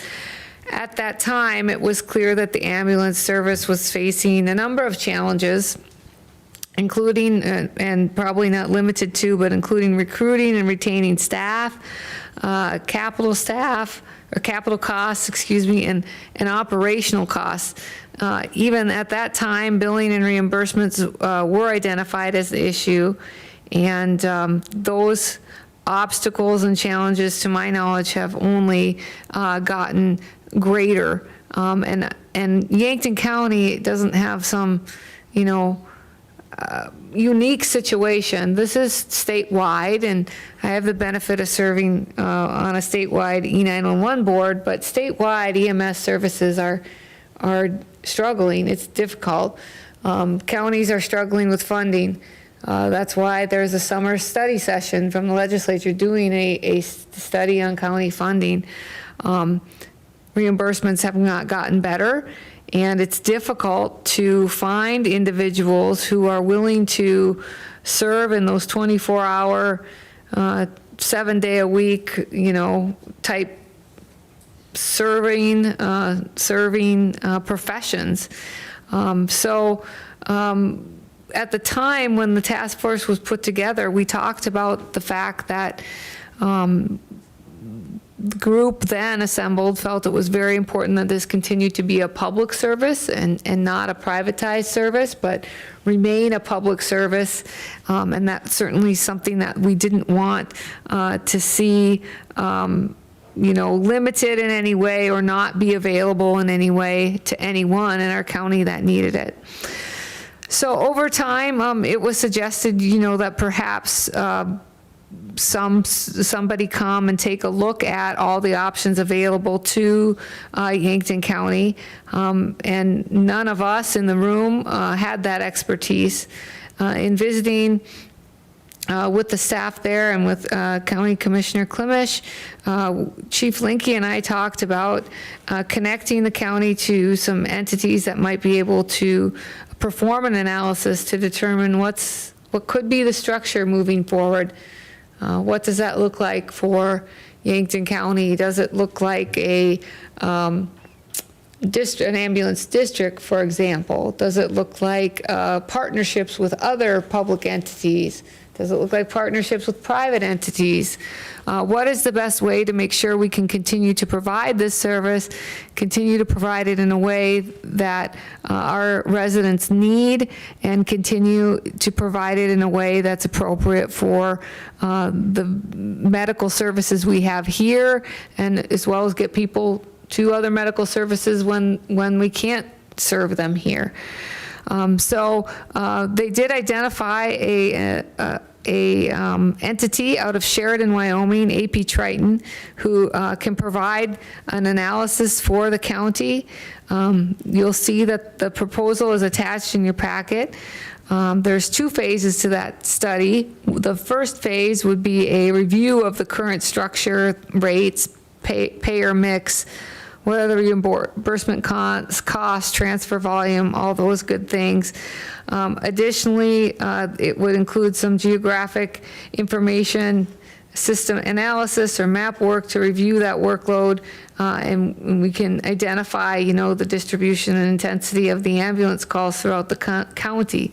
Speaker 2: At that time, it was clear that the ambulance service was facing a number of challenges, including, and probably not limited to, but including recruiting and retaining staff, capital costs, and operational costs. Even at that time, billing and reimbursements were identified as the issue, and those obstacles and challenges, to my knowledge, have only gotten greater. And Yankton County doesn't have some, unique situation. This is statewide, and I have the benefit of serving on a statewide E911 board, but statewide EMS services are struggling. It's difficult. Counties are struggling with funding. That's why there's a summer study session from the legislature doing a study on county funding. Reimbursements have not gotten better, and it's difficult to find individuals who are willing to serve in those 24-hour, 7-day-a-week, type serving professions. At the time when the task force was put together, we talked about the fact that the group then assembled felt it was very important that this continue to be a public service and not a privatized service, but remain a public service. And that's certainly something that we didn't want to see limited in any way or not be available in any way to anyone in our county that needed it. So over time, it was suggested, that perhaps somebody come and take a look at all the options available to Yankton County, and none of us in the room had that expertise. In visiting with the staff there and with County Commissioner Klimisch, Chief Linke and I talked about connecting the county to some entities that might be able to perform an analysis to determine what could be the structure moving forward. What does that look like for Yankton County? Does it look like an ambulance district, for example? Does it look like partnerships with other public entities? Does it look like partnerships with private entities? What is the best way to make sure we can continue to provide this service, continue to provide it in a way that our residents need, and continue to provide it in a way that's appropriate for the medical services we have here, and as well as get people to other medical services when we can't serve them here. So they did identify a entity out of Sheridan, Wyoming, AP Triton, who can provide an analysis for the county. You'll see that the proposal is attached in your packet. There's 2 phases to that study. The first phase would be a review of the current structure, rates, payer mix, what are the reimbursement costs, transfer volume, all those good things. Additionally, it would include some geographic information, system analysis or map work to review that workload, and we can identify, the distribution and intensity of the ambulance calls throughout the county.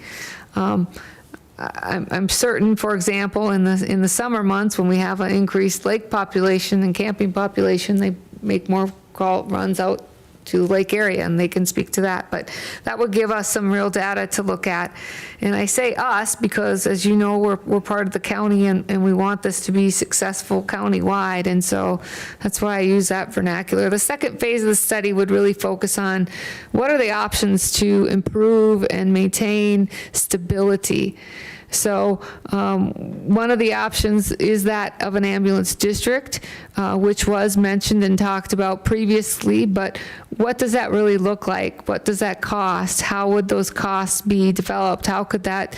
Speaker 2: I'm certain, for example, in the summer months when we have an increased lake population and camping population, they make more call runs out to the lake area, and they can speak to that. But that would give us some real data to look at. And I say us because, as you know, we're part of the county, and we want this to be successful countywide, and so that's why I use that vernacular. The second phase of the study would really focus on what are the options to improve and maintain stability. So one of the options is that of an ambulance district, which was mentioned and talked about previously, but what does that really look like? What does that cost? How would those costs be developed? How could that,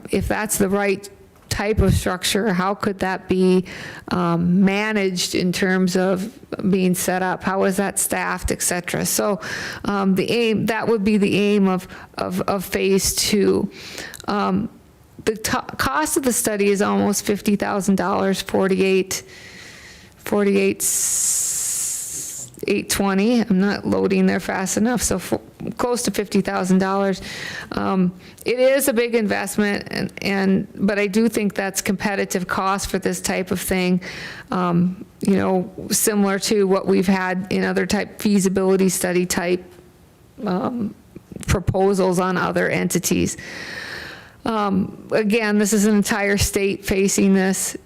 Speaker 2: if that's the right type of structure, how could that be managed in terms of being set up? How is that staffed, et cetera? So that would be the aim of phase 2. The cost of the study is almost $50,000, 48,820. I'm not loading there fast enough, so close to $50,000. It is a big investment, but I do think that's competitive cost for this type of thing. Similar to what we've had in other type feasibility study type proposals on other entities. Again, this is an entire state facing this.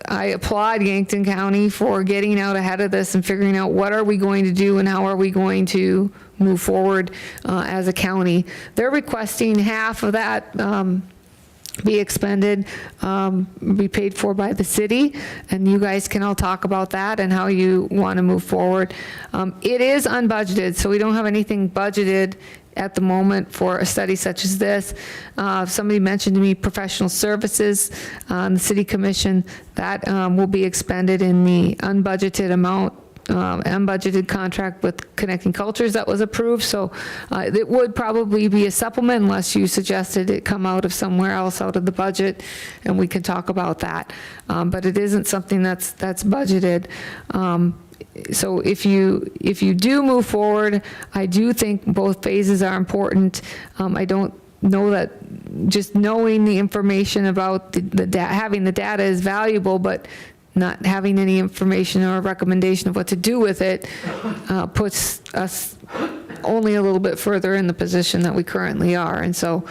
Speaker 2: I applaud Yankton County for getting out ahead of this and figuring out what are we going to do and how are we going to move forward as a county. They're requesting half of that be expended, be paid for by the city, and you guys can all talk about that and how you want to move forward. It is unbudgeted, so we don't have anything budgeted at the moment for a study such as this. Somebody mentioned to me professional services on the city commission. That will be expended in the unbudgeted amount, unbudgeted contract with Connecting Cultures that was approved. So it would probably be a supplement unless you suggested it come out of somewhere else out of the budget, and we can talk about that. But it isn't something that's budgeted. So if you do move forward, I do think both phases are important. I don't know that just knowing the information about having the data is valuable, but not having any information or recommendation of what to do with it puts us only a little bit further in the position that we currently are. And so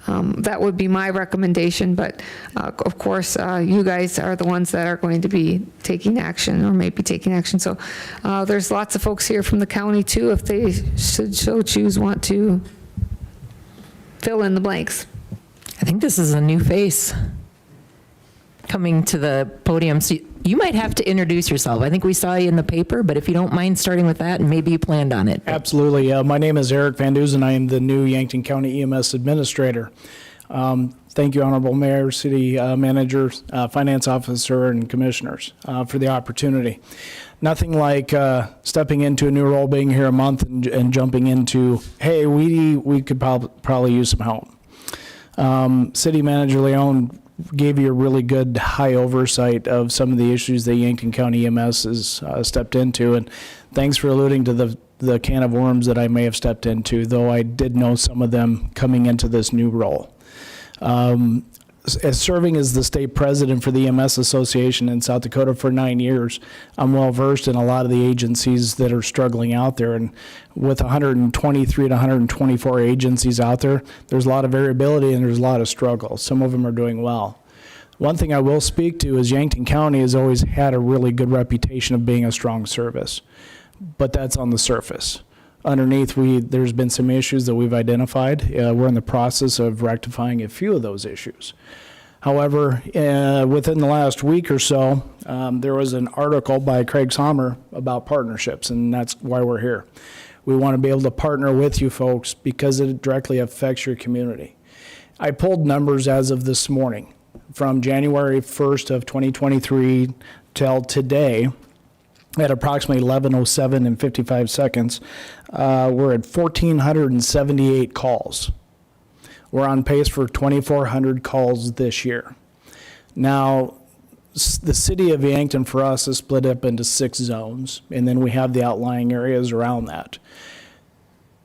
Speaker 2: that would be my recommendation, but of course, you guys are the ones that are going to be taking action or may be taking action. So there's lots of folks here from the county too, if they should so choose, want to fill in the blanks.
Speaker 1: I think this is a new face coming to the podium. So you might have to introduce yourself. I think we saw you in the paper, but if you don't mind starting with that, and maybe you planned on it.
Speaker 16: Absolutely. My name is Eric Van Duzen. I am the new Yankton County EMS Administrator.
Speaker 8: Thank you, Honorable Mayor, City Manager, Finance Officer, and Commissioners for the opportunity. Nothing like stepping into a new role, being here a month, and jumping into, hey, we could probably use some help. City Manager Leon gave you a really good high oversight of some of the issues that Yankton County EMS has stepped into, and thanks for alluding to the can of worms that I may have stepped into, though I did know some of them coming into this new role. As serving as the state president for the EMS Association in South Dakota for 9 years, I'm well versed in a lot of the agencies that are struggling out there. And with 123 to 124 agencies out there, there's a lot of variability and there's a lot of struggle. Some of them are doing well. One thing I will speak to is Yankton County has always had a really good reputation of being a strong service, but that's on the surface. Underneath, there's been some issues that we've identified. We're in the process of rectifying a few of those issues. However, within the last week or so, there was an article by Craig Sommer about partnerships, and that's why we're here. We want to be able to partner with you folks because it directly affects your community. I pulled numbers as of this morning from January 1st of 2023 till today. At approximately 11:07 and 55 seconds, we're at 1,478 calls. We're on pace for 2,400 calls this year. Now, the city of Yankton for us is split up into 6 zones, and then we have the outlying areas around that.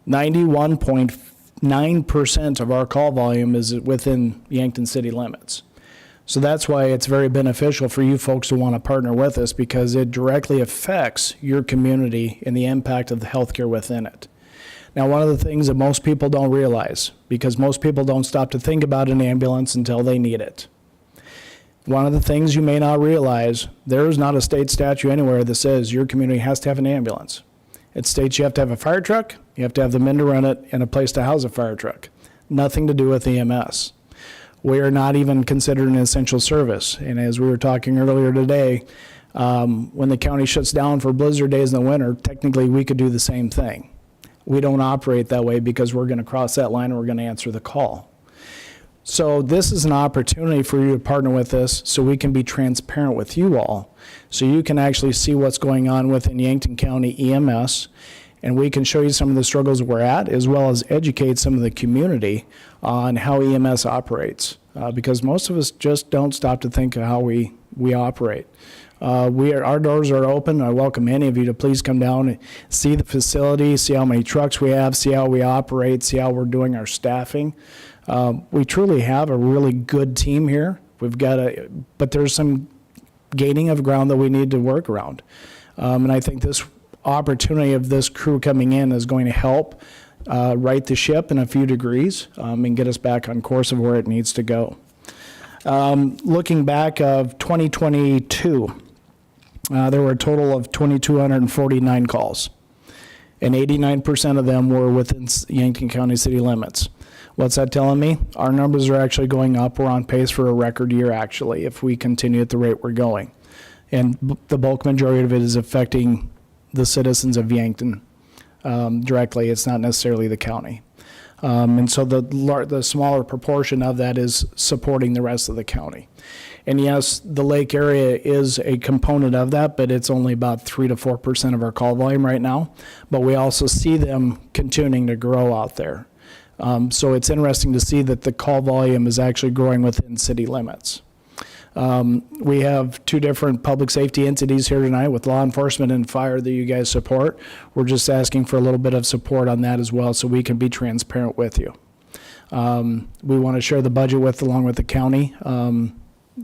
Speaker 8: 91.9% of our call volume is within Yankton city limits. So that's why it's very beneficial for you folks to want to partner with us, because it directly affects your community and the impact of the healthcare within it. Now, one of the things that most people don't realize, because most people don't stop to think about an ambulance until they need it. One of the things you may not realize, there is not a state statute anywhere that says your community has to have an ambulance. It states you have to have a fire truck, you have to have the men to run it, and a place to house a fire truck. Nothing to do with EMS. We are not even considered an essential service. And as we were talking earlier today, when the county shuts down for blizzard days in the winter, technically we could do the same thing. We don't operate that way because we're going to cross that line and we're going to answer the call. So this is an opportunity for you to partner with us so we can be transparent with you all, so you can actually see what's going on within Yankton County EMS, and we can show you some of the struggles we're at, as well as educate some of the community on how EMS operates, because most of us just don't stop to think of how we operate. Our doors are open. I welcome any of you to please come down and see the facility, see how many trucks we have, see how we operate, see how we're doing our staffing. We truly have a really good team here. But there's some gaining of ground that we need to work around. And I think this opportunity of this crew coming in is going to help right the ship in a few degrees and get us back on course of where it needs to go. Looking back of 2022, there were a total of 2,249 calls, and 89% of them were within Yankton County city limits. What's that telling me? Our numbers are actually going up. We're on pace for a record year, actually, if we continue at the rate we're going. And the bulk majority of it is affecting the citizens of Yankton directly. It's not necessarily the county. And so the smaller proportion of that is supporting the rest of the county. And yes, the lake area is a component of that, but it's only about 3 to 4% of our call volume right now. But we also see them continuing to grow out there. So it's interesting to see that the call volume is actually growing within city limits. We have 2 different public safety entities here tonight with law enforcement and fire that you guys support. We're just asking for a little bit of support on that as well, so we can be transparent with you. We want to share the budget along with the county,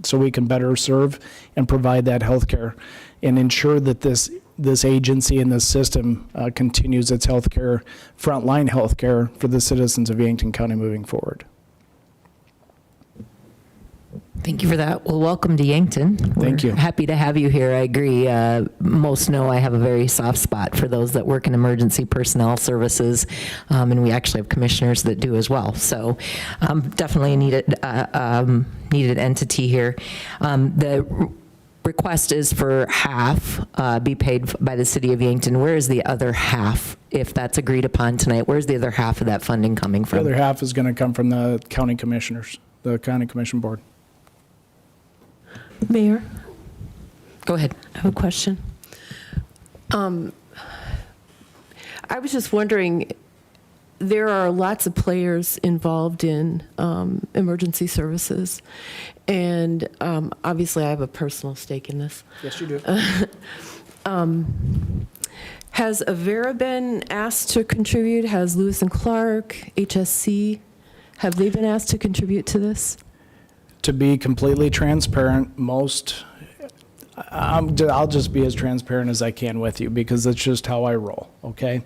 Speaker 8: so we can better serve and provide that health care and ensure that this agency and this system continues its health care, frontline health care for the citizens of Yankton County moving forward.
Speaker 1: Thank you for that. Well, welcome to Yankton.
Speaker 8: Thank you.
Speaker 1: Happy to have you here. I agree. Most know I have a very soft spot for those that work in emergency personnel services, and we actually have commissioners that do as well. So definitely a needed entity here. The request is for half be paid by the city of Yankton. Where is the other half if that's agreed upon tonight, where's the other half of that funding coming
Speaker 8: The
Speaker 1: from?
Speaker 8: other half is going to come from the county commissioners, the county commission board.
Speaker 12: Mayor,
Speaker 1: Go ahead.
Speaker 12: I have a question. I was just wondering, there are lots of players involved in emergency services, and obviously I have a personal stake in this.
Speaker 8: Yes, you do.
Speaker 12: Has Avera been asked to contribute? Has Lewis and Clark, HSC, have they been asked to contribute to this?
Speaker 8: To be completely transparent, I'll just be as transparent as I can with you because that's just how I roll, okay?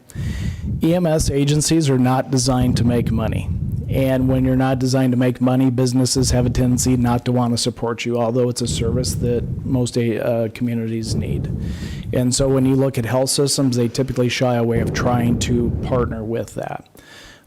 Speaker 8: EMS agencies are not designed to make money. And when you're not designed to make money, businesses have a tendency not to want to support you, although it's a service that most communities need. And so when you look at health systems, they typically shy away of trying to partner with that.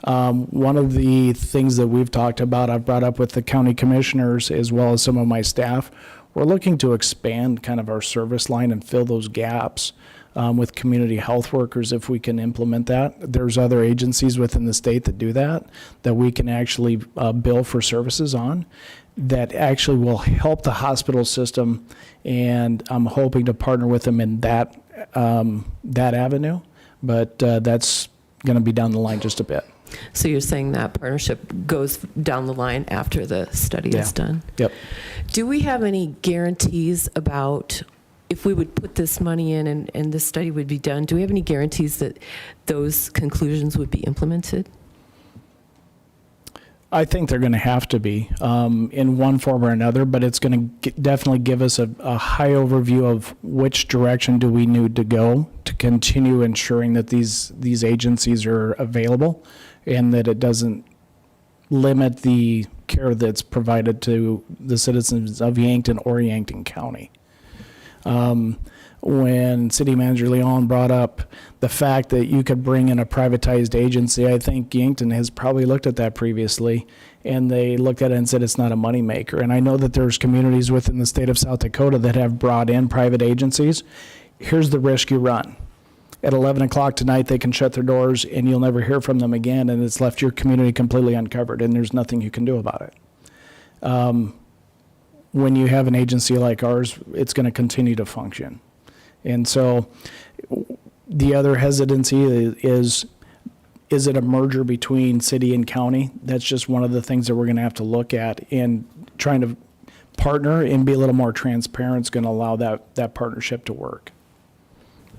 Speaker 8: One of the things that we've talked about, I've brought up with the county commissioners as well as some of my staff, we're looking to expand kind of our service line and fill those gaps with community health workers if we can implement that. There's other agencies within the state that do that we can actually bill for services on that actually will help the hospital system, and I'm hoping to partner with them in that avenue, but that's going to be down the line just a bit.
Speaker 12: So you're saying that partnership goes down the line after the study is done?
Speaker 8: Yep.
Speaker 12: Do we have any guarantees about if we would put this money in and this study would be done? Do we have any guarantees that those conclusions would be implemented?
Speaker 8: I think they're going to have to be in one form or another, but it's going to definitely give us a high overview of which direction do we need to go to continue ensuring that these agencies are available and that it doesn't limit the care that's provided to the citizens of Yankton or Yankton County. When City Manager Leon brought up the fact that you could bring in a privatized agency, I think Yankton has probably looked at that previously, and they looked at it and said it's not a moneymaker. And I know that there's communities within the state of South Dakota that have brought in private agencies. Here's the risk you run. At 11 o'clock tonight, they can shut their doors, and you'll never hear from them again, and it's left your community completely uncovered, and there's nothing you can do about it. When you have an agency like ours, it's going to continue to function. And so the other hesitancy is it a merger between city and county? That's just one of the things that we're going to have to look at, and trying to partner and be a little more transparent is going to allow that partnership to work.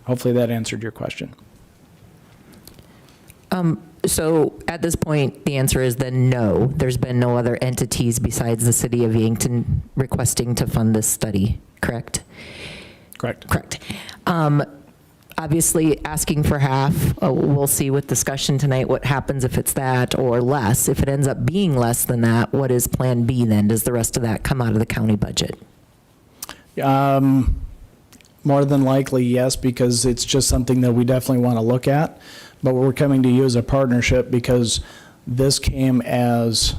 Speaker 8: Hopefully that answered your question.
Speaker 1: So at this point, the answer is then no. There's been no other entities besides the city of Yankton requesting to fund this study, correct?
Speaker 8: Correct.
Speaker 1: Correct. Obviously, asking for half, we'll see with discussion tonight what happens if it's that or less. If it ends up being less than that, what is Plan B then? Does the rest of that come out of the county budget?
Speaker 8: More than likely, yes, because it's just something that we definitely want to look at. But we're coming to you as a partnership because this came as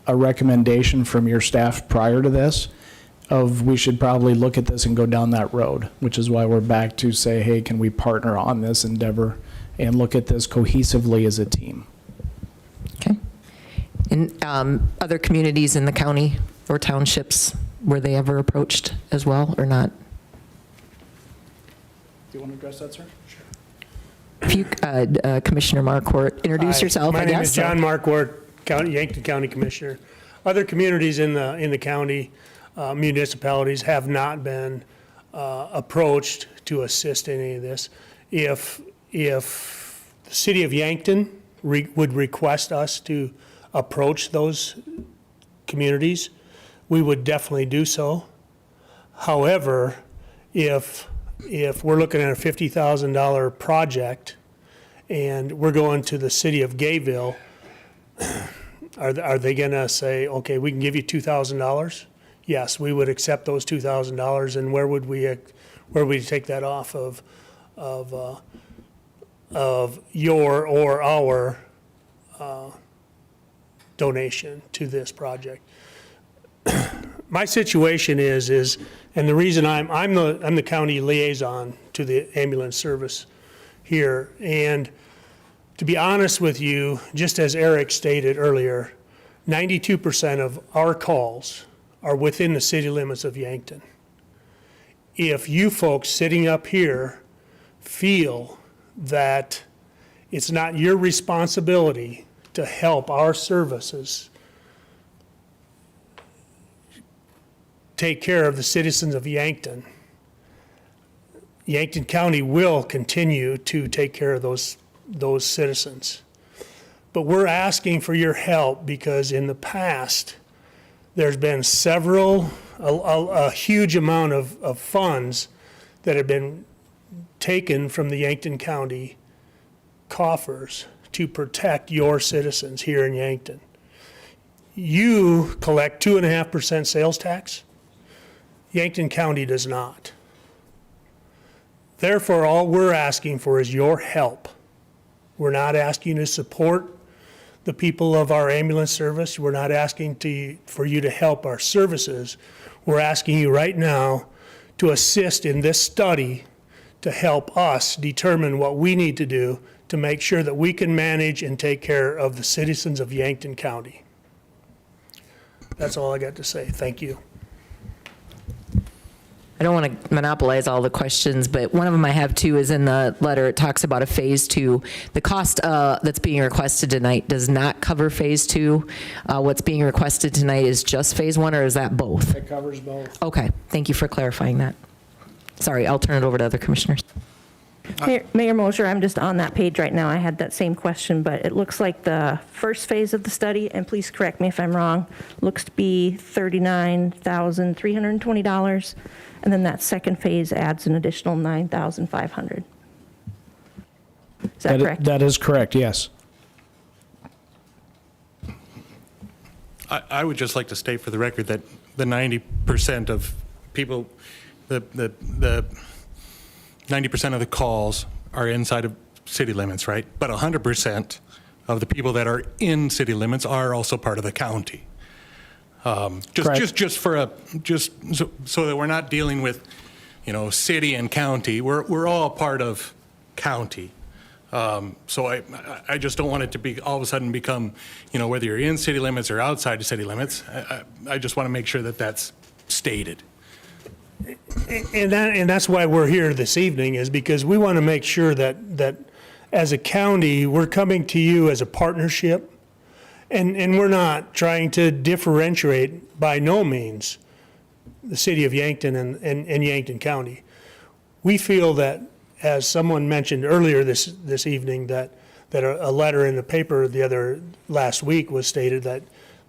Speaker 8: a recommendation from your staff prior to this of we should probably look at this and go down that road, which is why we're back to say, hey, can we partner on this endeavor and look at this cohesively as a team?
Speaker 1: Okay. And other communities in the county or townships, were they ever approached as well or not?
Speaker 8: Do you want to address that, sir?
Speaker 1: If you, Commissioner Marquardt, introduce yourself, I guess.
Speaker 16: My name is John Marquardt, Yankton County Commissioner. Other communities in the county, municipalities have not been approached to assist in any of this. If the city of Yankton would request us to approach those communities, we would definitely do so. However, if we're looking at a $50,000 project and we're going to the city of Gayville, are they going to say, okay, we can give you $2,000? Yes, we would accept those $2,000. And where would we take that off of your or our donation to this project? My situation is, and the reason I'm the county liaison to the ambulance service here. And to be honest with you, just as Eric stated earlier, 92% of our calls are within the city limits of Yankton. If you folks sitting up here feel that it's not your responsibility to help our services take care of the citizens of Yankton, Yankton County will continue to take care of those citizens. But we're asking for your help because in the past, there's been a huge amount of funds that have been taken from the Yankton County coffers to protect your citizens here in Yankton. You collect 2.5% sales tax. Yankton County does not. Therefore, all we're asking for is your help. We're not asking you to support the people of our ambulance service. We're not asking for you to help our services. We're asking you right now to assist in this study to help us determine what we need to do to make sure that we can manage and take care of the citizens of Yankton County. That's all I got to say. Thank you.
Speaker 1: I don't want to monopolize all the questions, but one of them I have too is in the letter. It talks about a phase 2. The cost that's being requested tonight does not cover phase 2. What's being requested tonight is just phase 1, or is that both?
Speaker 8: It covers both.
Speaker 1: Okay, thank you for clarifying that. Sorry, I'll turn it over to other commissioners.
Speaker 17: Mayor Mosher, I'm just on that page right now. I had that same question, but it looks like the first phase of the study, and please correct me if I'm wrong, looks to be $39,320. And then that second phase adds an additional $9,500. Is that correct?
Speaker 8: That is correct, yes.
Speaker 14: I would just like to state for the record that the 90% of people, the 90% of the calls are inside of city limits, right? But 100% of the people that are in city limits are also part of the county. Just so that we're not dealing with, city and county. We're all part of county. So I just don't want it to be all of a sudden become, whether you're in city limits or outside of city limits. I just want to make sure that that's stated.
Speaker 16: And that's why we're here this evening, is because we want to make sure that as a county, we're coming to you as a partnership. And we're not trying to differentiate, by no means, the city of Yankton and Yankton County. We feel that, as someone mentioned earlier this evening, that a letter in the paper last week was stated that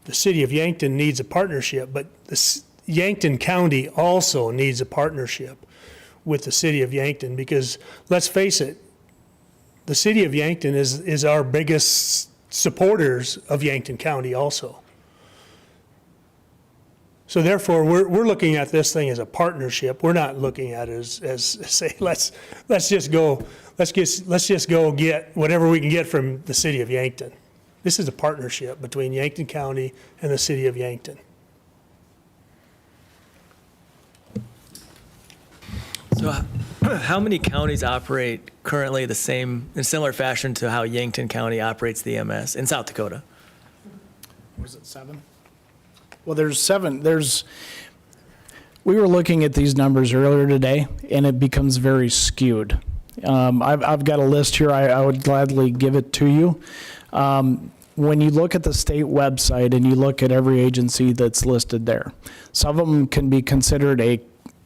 Speaker 16: the city of Yankton needs a partnership, but Yankton County also needs a partnership with the city of Yankton, because let's face it, the city of Yankton is our biggest supporters of Yankton County also. So therefore, we're looking at this thing as a partnership. We're not looking at it as say, let's just go get whatever we can get from the city of Yankton. This is a partnership between Yankton County and the city of Yankton.
Speaker 5: So how many counties operate currently in similar fashion to how Yankton County operates the EMS in South Dakota?
Speaker 18: Was it 7? Well, there's 7. We were looking at these numbers earlier today, and it becomes very skewed. I've got a list here. I would gladly give it to you. When you look at the state website and you look at every agency that's listed there, some of them can be considered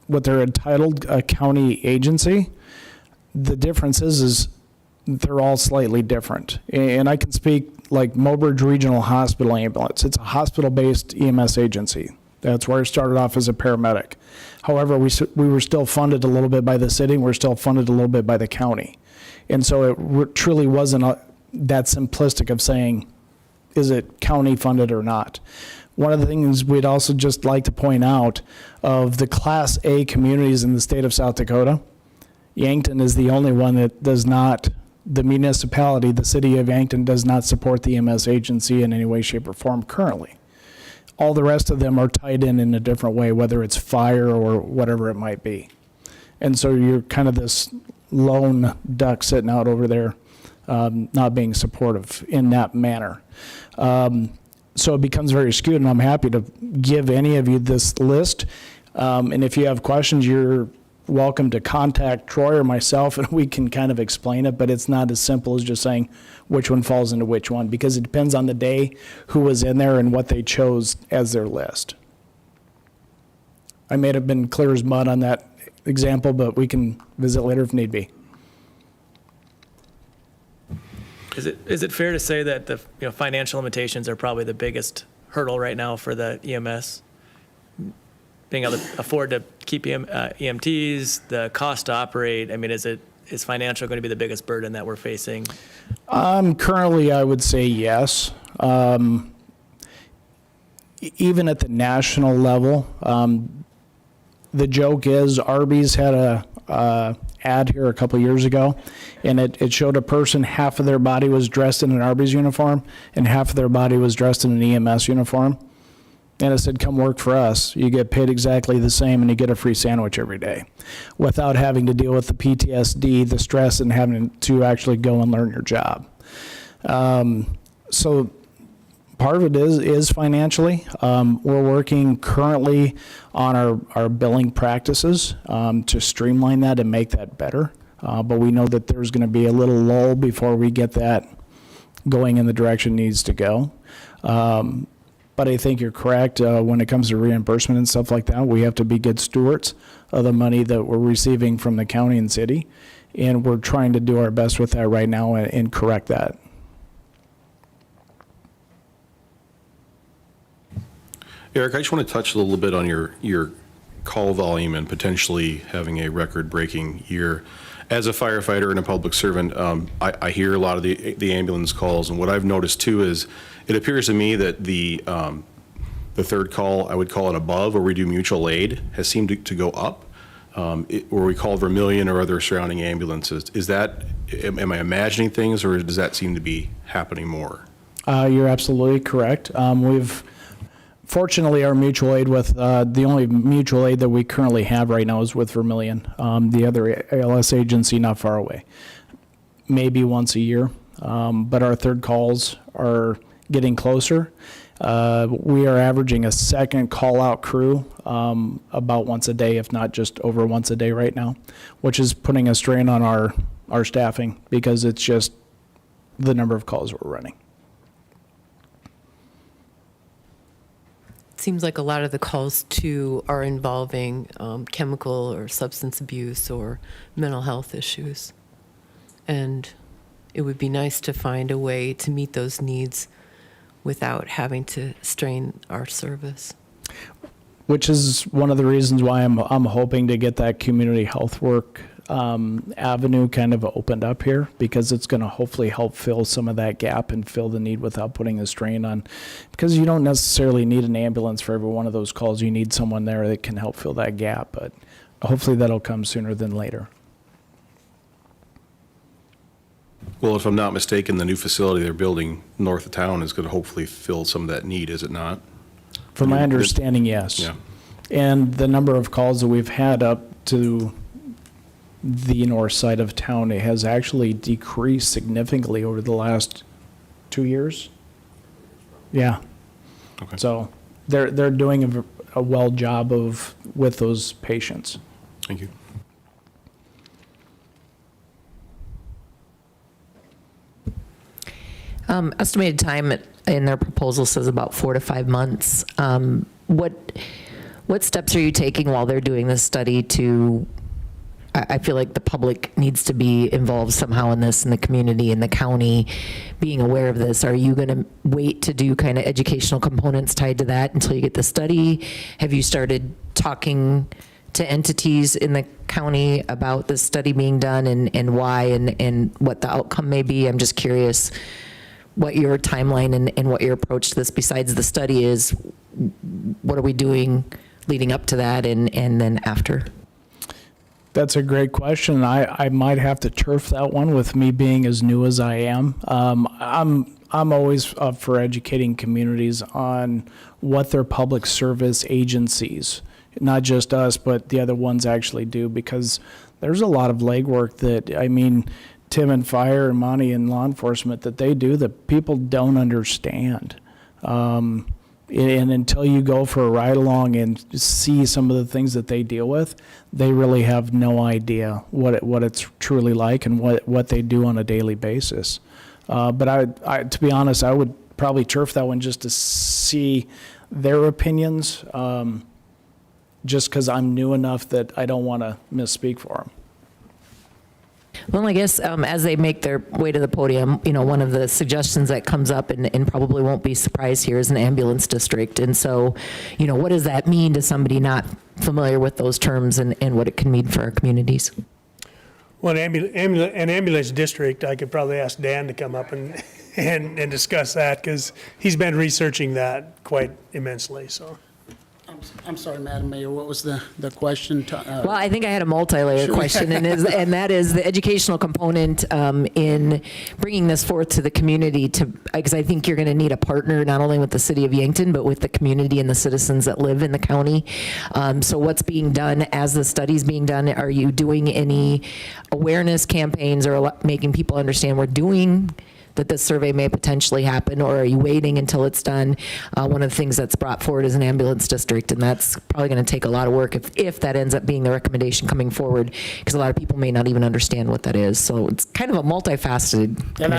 Speaker 18: what they're entitled a county agency. The difference is they're all slightly different. And I can speak like Mobridge Regional Hospital Ambulance. It's a hospital-based EMS agency. That's where I started off as a paramedic. However, we were still funded a little bit by the city, and we're still funded a little bit by the county. And so it truly wasn't that simplistic of saying, is it county funded or not? One of the things we'd also just like to point out, of the Class A communities in the state of South Dakota, Yankton is the only one that does not, the municipality, the city of Yankton, does not support the EMS agency in any way, shape, or form currently. All the rest of them are tied in a different way, whether it's fire or whatever it might be. And so you're kind of this lone duck sitting out over there, not being supportive in that manner. So it becomes very skewed, and I'm happy to give any of you this list. And if you have questions, you're welcome to contact Troy or myself, and we can kind of explain it, but it's not as simple as just saying which one falls into which one, because it depends on the day, who was in there, and what they chose as their list. I may have been clear as mud on that example, but we can visit later if need be.
Speaker 5: Is it fair to say that the financial limitations are probably the biggest hurdle right now for the EMS? Being able to afford to keep EMTs, the cost to operate. I mean, is financial going to be the biggest burden that we're facing?
Speaker 18: Currently, I would say yes. Even at the national level, the joke is Arby's had a ad here a couple years ago, and it showed a person, half of their body was dressed in an Arby's uniform and half of their body was dressed in an EMS uniform. And it said, come work for us. You get paid exactly the same and you get a free sandwich every day without having to deal with the PTSD, the stress, and having to actually go and learn your job. So part of it is financially. We're working currently on our billing practices to streamline that and make that better. But we know that there's going to be a little lull before we get that going in the direction it needs to go. But I think you're correct. When it comes to reimbursement and stuff like that, we have to be good stewards of the money that we're receiving from the county and city. And we're trying to do our best with that right now and correct that.
Speaker 6: Eric, I just want to touch a little bit on your call volume and potentially having a record-breaking year. As a firefighter and a public servant, I hear a lot of the ambulance calls, and what I've noticed too is it appears to me that the third call, I would call it above, where we do mutual aid, has seemed to go up, where we call Vermilion or other surrounding ambulances. Is that, am I imagining things, or does that seem to be happening more?
Speaker 18: You're absolutely correct. Fortunately, our mutual aid with, the only mutual aid that we currently have right now is with Vermilion, the other ALS agency not far away, maybe once a year. But our third calls are getting closer. We are averaging a second call-out crew about once a day, if not just over once a day right now, which is putting a strain on our staffing because it's just the number of calls we're running.
Speaker 12: Seems like a lot of the calls too are involving chemical or substance abuse or mental health issues. And it would be nice to find a way to meet those needs without having to strain our service.
Speaker 18: Which is one of the reasons why I'm hoping to get that community health work avenue kind of opened up here, because it's going to hopefully help fill some of that gap and fill the need without putting a strain on, because you don't necessarily need an ambulance for every one of those calls. You need someone there that can help fill that gap, but hopefully that'll come sooner than later.
Speaker 6: Well, if I'm not mistaken, the new facility they're building north of town is going to hopefully fill some of that need, is it not?
Speaker 18: From my understanding, yes.
Speaker 6: Yeah.
Speaker 18: And the number of calls that we've had up to the north side of town, it has actually decreased significantly over the last 2 years. Yeah.
Speaker 6: Okay.
Speaker 18: So they're doing a well job with those patients.
Speaker 6: Thank you.
Speaker 1: Estimated time in their proposal says about 4 to 5 months. What steps are you taking while they're doing this study to, I feel like the public needs to be involved somehow in this, in the community, in the county, being aware of this. Are you going to wait to do kind of educational components tied to that until you get the study? Have you started talking to entities in the county about this study being done and why and what the outcome may be? I'm just curious what your timeline and what your approach to this besides the study is. What are we doing leading up to that and then after?
Speaker 18: That's a great question. I might have to turf that one with me being as new as I am. I'm always up for educating communities on what their public service agencies, not just us, but the other ones actually do, because there's a lot of legwork that, I mean, Tim and fire and Monty and law enforcement that they do that people don't understand. And until you go for a ride along and see some of the things that they deal with, they really have no idea what it's truly like and what they do on a daily basis. But I, to be honest, I would probably turf that one just to see their opinions, just because I'm new enough that I don't want to misspeak for them.
Speaker 1: Well, I guess as they make their way to the podium, one of the suggestions that comes up and probably won't be surprised here is an ambulance district. And so, what does that mean to somebody not familiar with those terms and what it can mean for our communities?
Speaker 16: Well, an ambulance district, I could probably ask Dan to come up and discuss that, because he's been researching that quite immensely, so.
Speaker 19: I'm sorry, Madam Mayor, what was the question?
Speaker 1: Well, I think I had a multi-layer
Speaker 19: Sure.
Speaker 1: question, and that is the educational component in bringing this forth to the community, because I think you're going to need a partner not only with the city of Yankton, but with the community and the citizens that live in the county. So what's being done as the study's being done? Are you doing any awareness campaigns or making people understand we're doing that this survey may potentially happen, or are you waiting until it's done? One of the things that's brought forward is an ambulance district, and that's probably going to take a lot of work if that ends up being the recommendation coming forward, because a lot of people may not even understand what that is. So it's kind of a multifaceted.
Speaker 19: And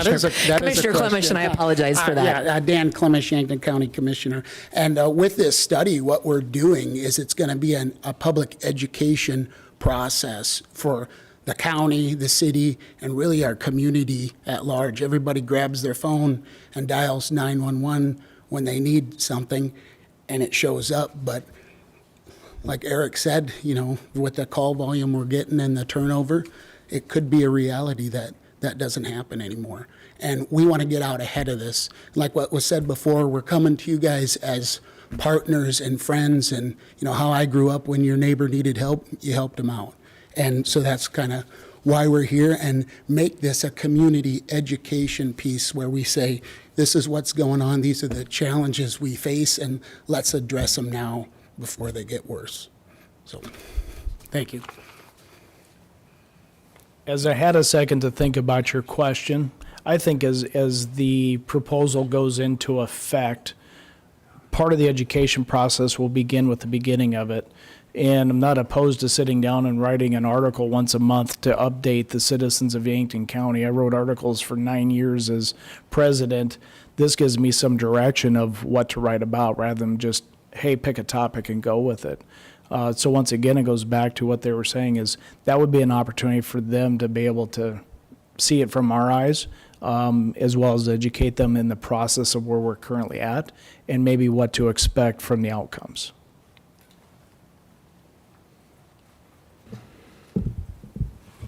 Speaker 1: Commissioner Clemish, and I apologize for that.
Speaker 19: Yeah, Dan Clemish, Yankton County Commissioner. And with this study, what we're doing is it's going to be a public education process for the county, the city, and really our community at large. Everybody grabs their phone and dials 911 when they need something, and it shows up. But like Eric said, with the call volume we're getting and the turnover, it could be a reality that doesn't happen anymore. And we want to get out ahead of this. Like what was said before, we're coming to you guys as partners and friends, and how I grew up, when your neighbor needed help, you helped them out. And so that's kind of why we're here, and make this a community education piece where we say, this is what's going on, these are the challenges we face, and let's address them now before they get worse. So, thank you.
Speaker 18: As I had a second to think about your question, I think as the proposal goes into effect, part of the education process will begin with the beginning of it. And I'm not opposed to sitting down and writing an article once a month to update the citizens of Yankton County. I wrote articles for 9 years as president. This gives me some direction of what to write about rather than just, hey, pick a topic and go with it. So once again, it goes back to what they were saying, is that would be an opportunity for them to be able to see it from our eyes, as well as educate them in the process of where we're currently at and maybe what to expect from the outcomes.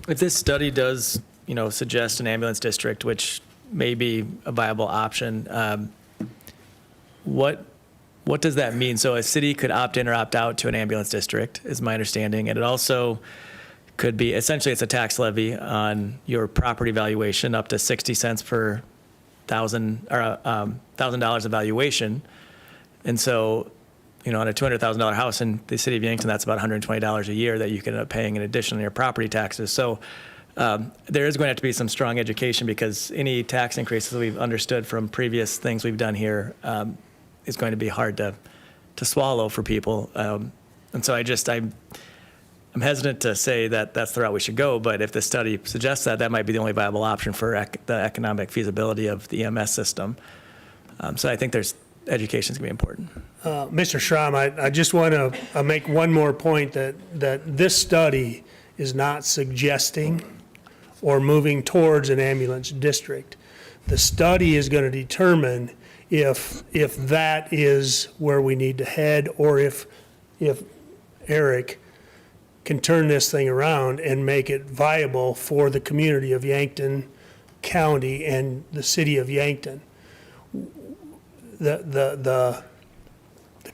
Speaker 5: If this study does, suggest an ambulance district, which may be a viable option, what does that mean? So a city could opt in or opt out to an ambulance district, is my understanding, and it also could be, essentially, it's a tax levy on your property valuation up to 60 cents per $1,000 of valuation, and so, on a $200,000 house in the city of Yankton, that's about $120 a year that you can end up paying in addition to your property taxes. So there is going to have to be some strong education, because any tax increases we've understood from previous things we've done here is going to be hard to swallow for people. And so I'm hesitant to say that that's the route we should go, but if the study suggests that might be the only viable option for the economic feasibility of the EMS system. So I think education is going to be important.
Speaker 16: Mr. Schramm, I just want to make one more point that this study is not suggesting or moving towards an ambulance district. The study is going to determine if that is where we need to head, or if Eric can turn this thing around and make it viable for the community of Yankton County and the city of Yankton. The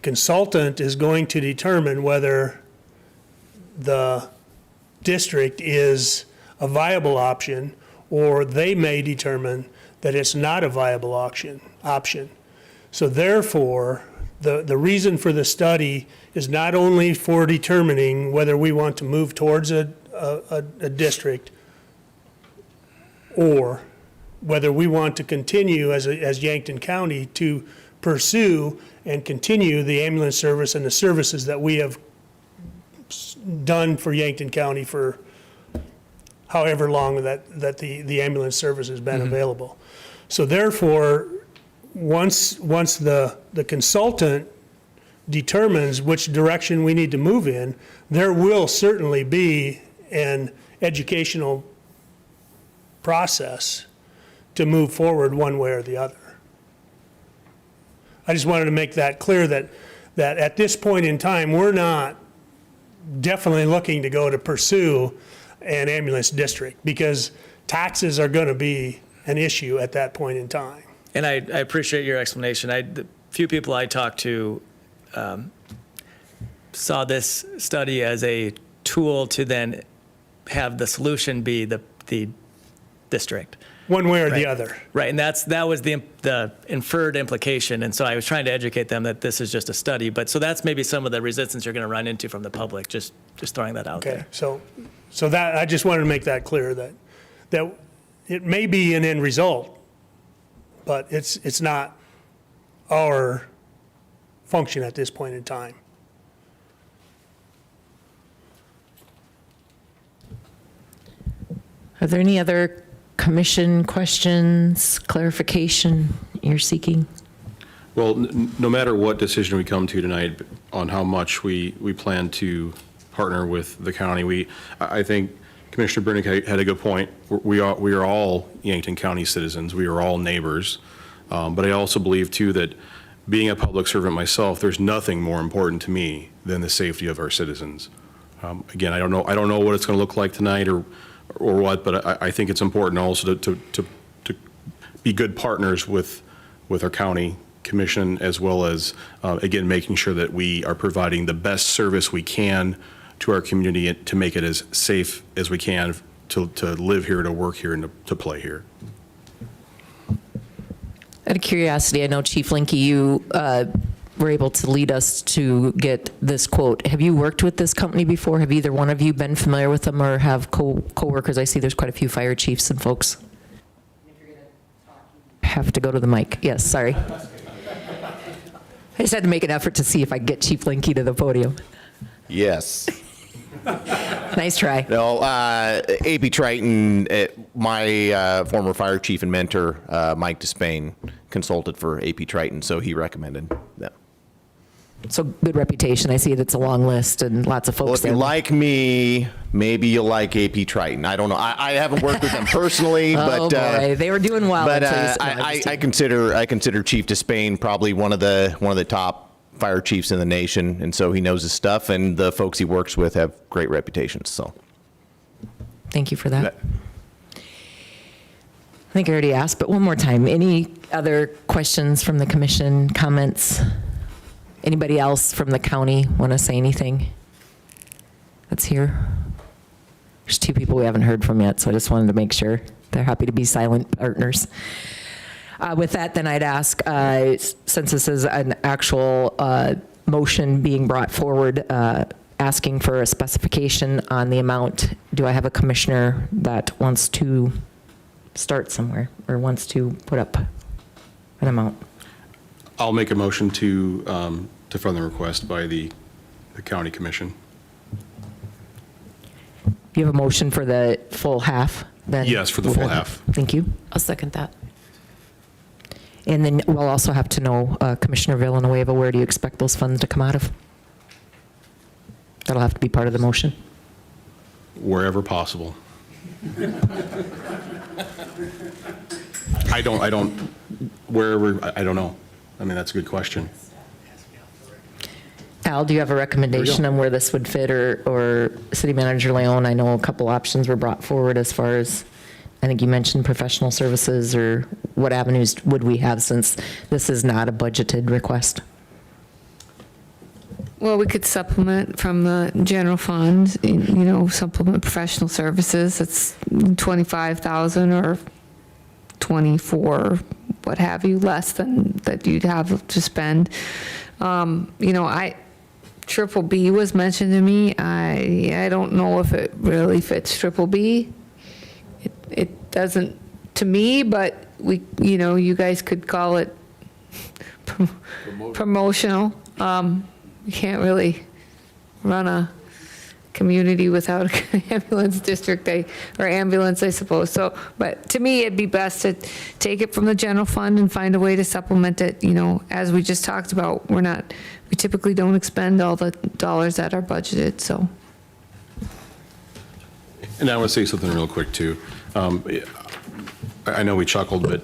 Speaker 16: consultant is going to determine whether the district is a viable option, or they may determine that it's not a viable option. So therefore, the reason for the study is not only for determining whether we want to move towards a a district, or whether we want to continue as Yankton County to pursue and continue the ambulance service and the services that we have done for Yankton County for however long that the ambulance service has been available. So therefore, once the consultant determines which direction we need to move in, there will certainly be an educational process to move forward one way or the other. I just wanted to make that clear that at this point in time, we're not definitely looking to go to pursue an ambulance district, because taxes are going to be an issue at that point in time.
Speaker 5: And I appreciate your explanation. The few people I talked to saw this study as a tool to then have the solution be the district.
Speaker 16: One way or
Speaker 5: Right.
Speaker 16: the other.
Speaker 5: Right, and that was the inferred implication, and so I was trying to educate them that this is just a study. But so that's maybe some of the resistance you're going to run into from the public. Just throwing that out
Speaker 16: Okay,
Speaker 5: there.
Speaker 16: so that, I just wanted to make that clear, that it may be an end result, but it's not our function at this point in time.
Speaker 1: Are there any other commission questions, clarification you're seeking?
Speaker 6: Well, no matter what decision we come to tonight on how much we plan to partner with the county, I think Commissioner Brunick had a good point. We are all Yankton County citizens. We are all neighbors. But I also believe too that being a public servant myself, there's nothing more important to me than the safety of our citizens. Again, I don't know what it's going to look like tonight or what, but I think it's important also to be good partners with our county commission, as well as, again, making sure that we are providing the best service we can to our community to make it as safe as we can to live here, to work here, and to play here.
Speaker 1: Out of curiosity, I know Chief Linke, you were able to lead us to get this quote. Have you worked with this company before? Have either one of you been familiar with them or have co-workers? I see there's quite a few fire chiefs and folks. Have to go to the mic. Yes, sorry. I just had to make an effort to see if I could get Chief Linke to the podium.
Speaker 20: Yes.
Speaker 1: Nice try.
Speaker 20: No, AP Triton, my former fire chief and mentor, Mike Despain, consulted for AP Triton, so he recommended them.
Speaker 1: So good reputation. I see it's a long list and lots of folks.
Speaker 20: Well, if you like me, maybe you'll like AP Triton. I don't know. I haven't worked with them personally,
Speaker 1: Oh,
Speaker 20: but
Speaker 1: boy, they were doing well.
Speaker 20: But
Speaker 1: until you-
Speaker 20: I consider Chief Despain probably one of the top fire chiefs in the nation, and so he knows his stuff, and the folks he works with have great reputations. So,
Speaker 1: Thank you for that. I think I already asked, but one more time. Any other questions from the commission, comments? Anybody else from the county want to say anything that's here? There's two people we haven't heard from yet, so I just wanted to make sure. They're happy to be silent partners. With that, then I'd ask, since this is an actual motion being brought forward, asking for a specification on the amount, do I have a commissioner that wants to start somewhere or wants to put up an amount?
Speaker 6: I'll make a motion to fund the request by the county commission.
Speaker 1: You have a motion for the full half, then?
Speaker 6: Yes, for the full half.
Speaker 1: Thank you.
Speaker 12: I'll second that.
Speaker 1: And then we'll also have to know, Commissioner Villanueva, where do you expect those funds to come out of? That'll have to be part of the motion.
Speaker 6: Wherever possible. I don't, wherever, I don't know. I mean, that's a good question.
Speaker 1: Al, do you have a recommendation on where this would fit, or City Manager Leon? I know a couple options were brought forward as far as, I think you mentioned professional services, or what avenues would we have since this is not a budgeted request?
Speaker 2: Well, we could supplement from the general fund, supplement professional services. It's 25,000 or 24, what have you, less than that you'd have to spend. Triple B was mentioned to me. I don't know if it really fits Triple B. It doesn't to me, but you guys could call it promotional. You can't really run a community without an ambulance district, or ambulance, I suppose. So, but to me, it'd be best to take it from the general fund and find a way to supplement it. As we just talked about, we typically don't expend all the dollars that are budgeted, so.
Speaker 6: And I want to say something real quick, too. I know we chuckled, but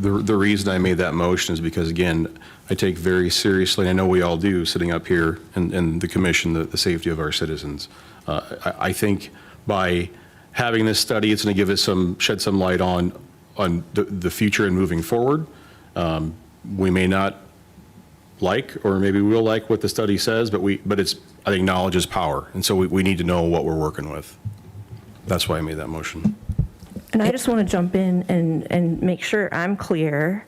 Speaker 6: the reason I made that motion is because, again, I take very seriously, and I know we all do, sitting up here in the commission, the safety of our citizens. I think by having this study, it's going to give us shed some light on the future and moving forward. We may not or maybe we'll like what the study says, but I think knowledge is power, and so we need to know what we're working with. That's why I made that motion.
Speaker 17: And I just want to jump in and make sure I'm clear,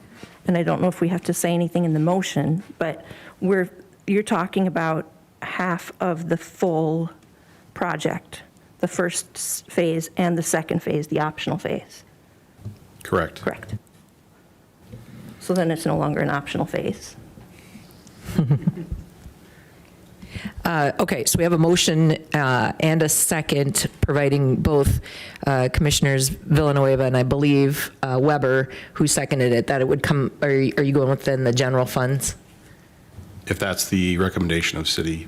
Speaker 17: and I don't know if we have to say anything in the motion, but you're talking about half of the full project, the first phase and the second phase, the optional phase.
Speaker 6: Correct.
Speaker 17: Correct. So then it's no longer an optional phase.
Speaker 1: Okay, so we have a motion and a second, providing both Commissioners Villanueva and I believe Weber, who seconded it, that it would come, are you going within the general funds?
Speaker 6: If that's the recommendation of city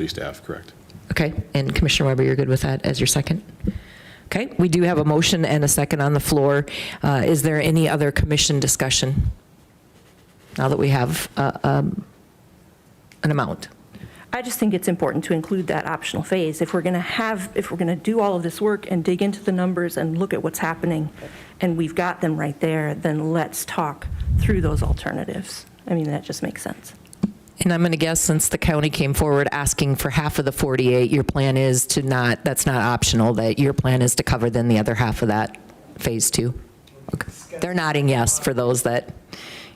Speaker 6: staff, correct.
Speaker 1: Okay, and Commissioner Weber, you're good with that as your second? Okay, we do have a motion and a second on the floor. Is there any other commission discussion now that we have an amount?
Speaker 17: I just think it's important to include that optional phase. If we're going to do all of this work and dig into the numbers and look at what's happening, and we've got them right there, then let's talk through those alternatives. I mean, that just makes sense.
Speaker 1: And I'm going to guess, since the county came forward asking for half of the 48, your plan is that's not optional, that your plan is to cover then the other half of that phase 2? Okay. They're nodding yes for those that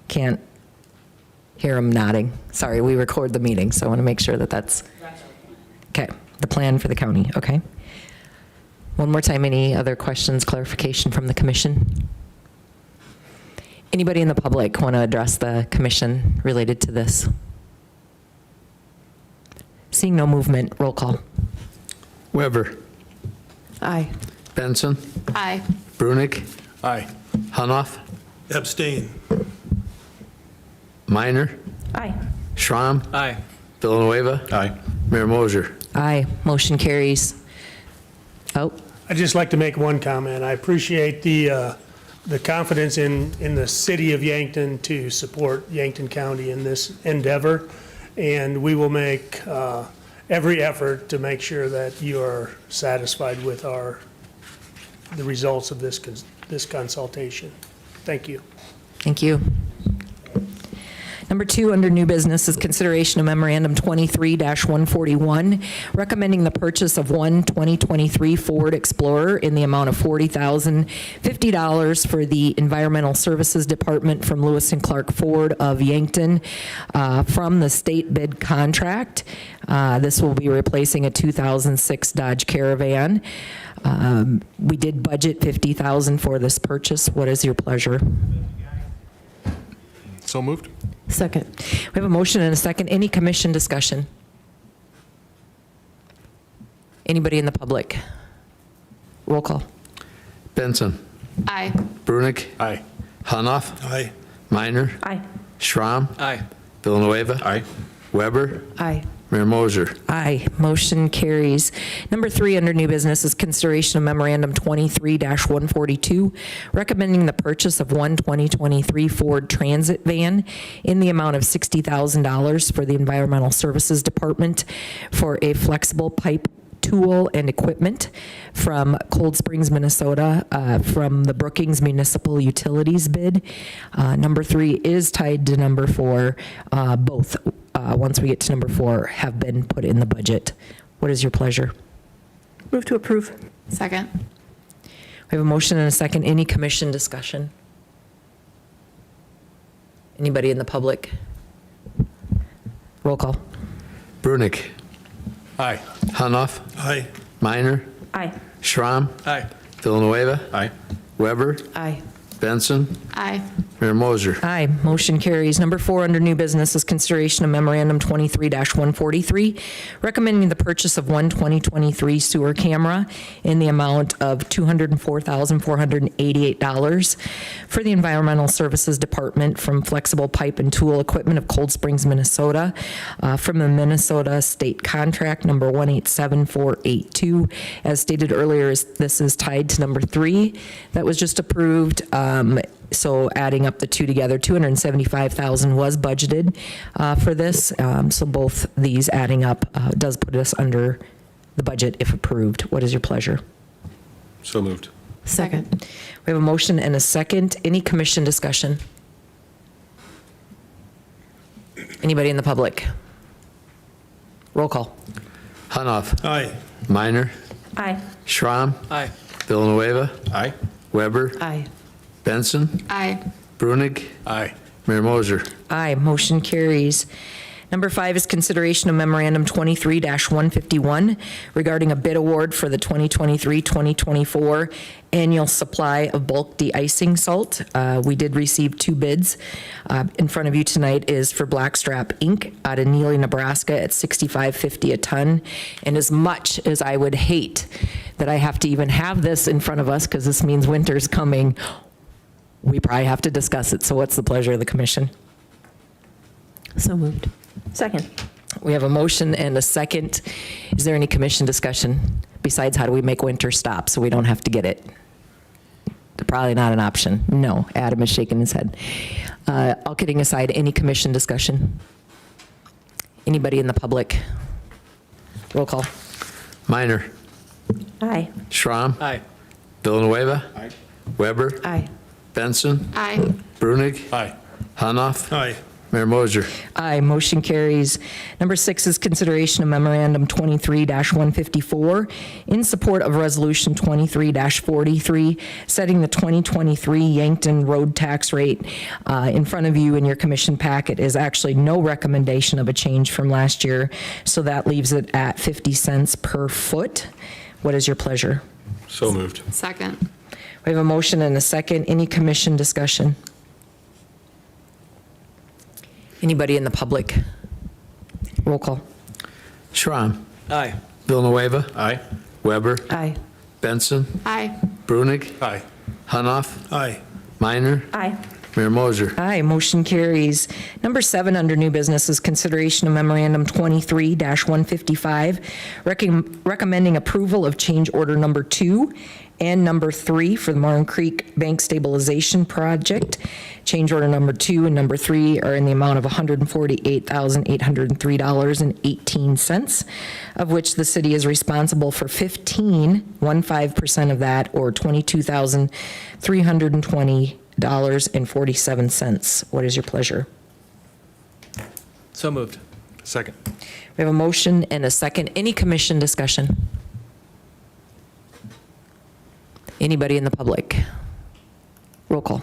Speaker 1: can't hear them nodding. Sorry, we record the meeting, so I want to make sure that's, okay, the plan for the county, okay. One more time, any other questions, clarification from the commission? Anybody in the public want to address the commission related to this? Seeing no movement, roll call.
Speaker 3: Weber.
Speaker 12: Aye.
Speaker 3: Benson.
Speaker 12: Aye.
Speaker 3: Brunick.
Speaker 4: Aye.
Speaker 3: Hanoff.
Speaker 15: Abstain.
Speaker 3: Minor.
Speaker 17: Aye.
Speaker 3: Schramm.
Speaker 14: Aye.
Speaker 3: Villanueva.
Speaker 6: Aye.
Speaker 3: Mayor Moser.
Speaker 1: Aye, motion carries. Oh,
Speaker 16: I'd just like to make one comment. I appreciate the confidence in the city of Yankton to support Yankton County in this endeavor, and we will make every effort to make sure that you are satisfied with the results of this consultation. Thank you.
Speaker 1: thank you. Number 2, under new business, is consideration of memorandum 23-141, recommending the purchase of one 2023 Ford Explorer in the amount of $40,050 for the Environmental Services Department from Lewis and Clark Ford of Yankton from the state bid contract. This will be replacing a 2006 Dodge Caravan. We did budget $50,000 for this purchase. What is your pleasure?
Speaker 14: So moved.
Speaker 1: Second. We have a motion and a second. Any commission discussion? Anybody in the public? Roll call.
Speaker 3: Benson.
Speaker 12: Aye.
Speaker 3: Brunick.
Speaker 4: Aye.
Speaker 3: Hanoff.
Speaker 15: Aye.
Speaker 3: Minor.
Speaker 17: Aye.
Speaker 3: Schramm.
Speaker 14: Aye.
Speaker 3: Villanueva.
Speaker 6: Aye.
Speaker 3: Weber.
Speaker 1: Aye.
Speaker 3: Mayor Moser.
Speaker 1: Aye. Motion carries. Number 3 under new business is consideration of memorandum 23-142, recommending the purchase of one 2023 Ford Transit van in the amount of $60,000 for the Environmental Services Department for a flexible pipe tool and equipment from Cold Springs, Minnesota, from the Brookings Municipal Utilities bid. Number 3 is tied to number 4. Both, once we get to number 4, have been put in the budget. What is your pleasure?
Speaker 17: Move to approve.
Speaker 12: Second.
Speaker 1: We have a motion and a second. Any commission discussion? Anybody in the public? Roll call.
Speaker 3: Brunick.
Speaker 14: Aye.
Speaker 3: Hanoff.
Speaker 15: Aye.
Speaker 3: Minor.
Speaker 17: Aye.
Speaker 3: Schramm.
Speaker 5: Aye.
Speaker 3: Villanueva.
Speaker 6: Aye.
Speaker 3: Weber.
Speaker 1: Aye.
Speaker 3: Benson.
Speaker 17: Aye.
Speaker 3: Mayor Moser.
Speaker 1: Aye, motion carries. Number 4 under new business is consideration of memorandum 23-143, recommending the purchase of one 2023 sewer camera in the amount of $204,488 for the Environmental Services Department from Flexible Pipe and Tool Equipment of Cold Springs, Minnesota, from the Minnesota State Contract number 187482. As stated earlier, this is tied to number 3 that was just approved. So adding up the two together, $275,000 was budgeted for this. So both these adding up does put us under the budget if approved. What is your pleasure?
Speaker 6: So moved.
Speaker 1: Second. We have a motion and a second. Any commission discussion? Anybody in the public? Roll call.
Speaker 3: Hanoff.
Speaker 15: Aye.
Speaker 3: Minor.
Speaker 17: Aye.
Speaker 3: Schramm.
Speaker 5: Aye.
Speaker 3: Villanueva.
Speaker 6: Aye.
Speaker 3: Weber.
Speaker 1: Aye.
Speaker 3: Benson.
Speaker 17: Aye.
Speaker 3: Brunick.
Speaker 14: Aye.
Speaker 3: Mayor Moser.
Speaker 1: Aye, motion carries. Number 5 is consideration of memorandum 23-151 regarding a bid award for the 2023-2024 annual supply of bulk de-icing salt. We did receive 2 bids. In front of you tonight is for Blackstrap Inc. out of Neely, Nebraska at $65.50 a ton. And as much as I would hate that I have to even have this in front of us because this means winter's coming, we probably have to discuss it. So what's the pleasure of the commission?
Speaker 12: So moved.
Speaker 17: Second.
Speaker 1: We have a motion and a second. Is there any commission discussion besides how do we make winter stop so we don't have to get it? Probably not an option. No, Adam is shaking his head. All kidding aside, any commission discussion? Anybody in the public? Roll call.
Speaker 3: Minor.
Speaker 17: Aye.
Speaker 3: Schramm.
Speaker 5: Aye.
Speaker 3: Villanueva.
Speaker 6: Aye.
Speaker 3: Weber.
Speaker 1: Aye.
Speaker 3: Benson.
Speaker 17: Aye.
Speaker 3: Brunick.
Speaker 14: Aye.
Speaker 3: Hanoff.
Speaker 15: Aye.
Speaker 3: Mayor Moser.
Speaker 1: Aye, motion carries. Number 6 is consideration of memorandum 23-154 in support of resolution 23-43, setting the 2023 Yankton road tax rate. In front of you in your commission packet is actually no recommendation of a change from last year, so that leaves it at 50 cents per foot. What is your pleasure?
Speaker 6: So moved.
Speaker 17: Second.
Speaker 1: We have a motion and a second. Any commission discussion? Anybody in the public? Roll call.
Speaker 3: Schramm.
Speaker 5: Aye.
Speaker 3: Villanueva.
Speaker 6: Aye.
Speaker 3: Weber.
Speaker 1: Aye.
Speaker 3: Benson.
Speaker 17: Aye.
Speaker 3: Brunick.
Speaker 14: Aye.
Speaker 3: Hanoff.
Speaker 15: Aye.
Speaker 3: Minor.
Speaker 17: Aye.
Speaker 3: Mayor Moser.
Speaker 1: Aye, motion carries. Number 7 under new business is consideration of memorandum 23-155, recommending approval of change order number 2 and number 3 for the Martin Creek Bank Stabilization Project. Change order number 2 and number 3 are in the amount of $148,803.18, of which the city is responsible for 15% of that, or $22,320.47. What is your pleasure?
Speaker 5: So moved.
Speaker 14: Second.
Speaker 1: We have a motion and a second. Any commission discussion? Anybody in the public? Roll call.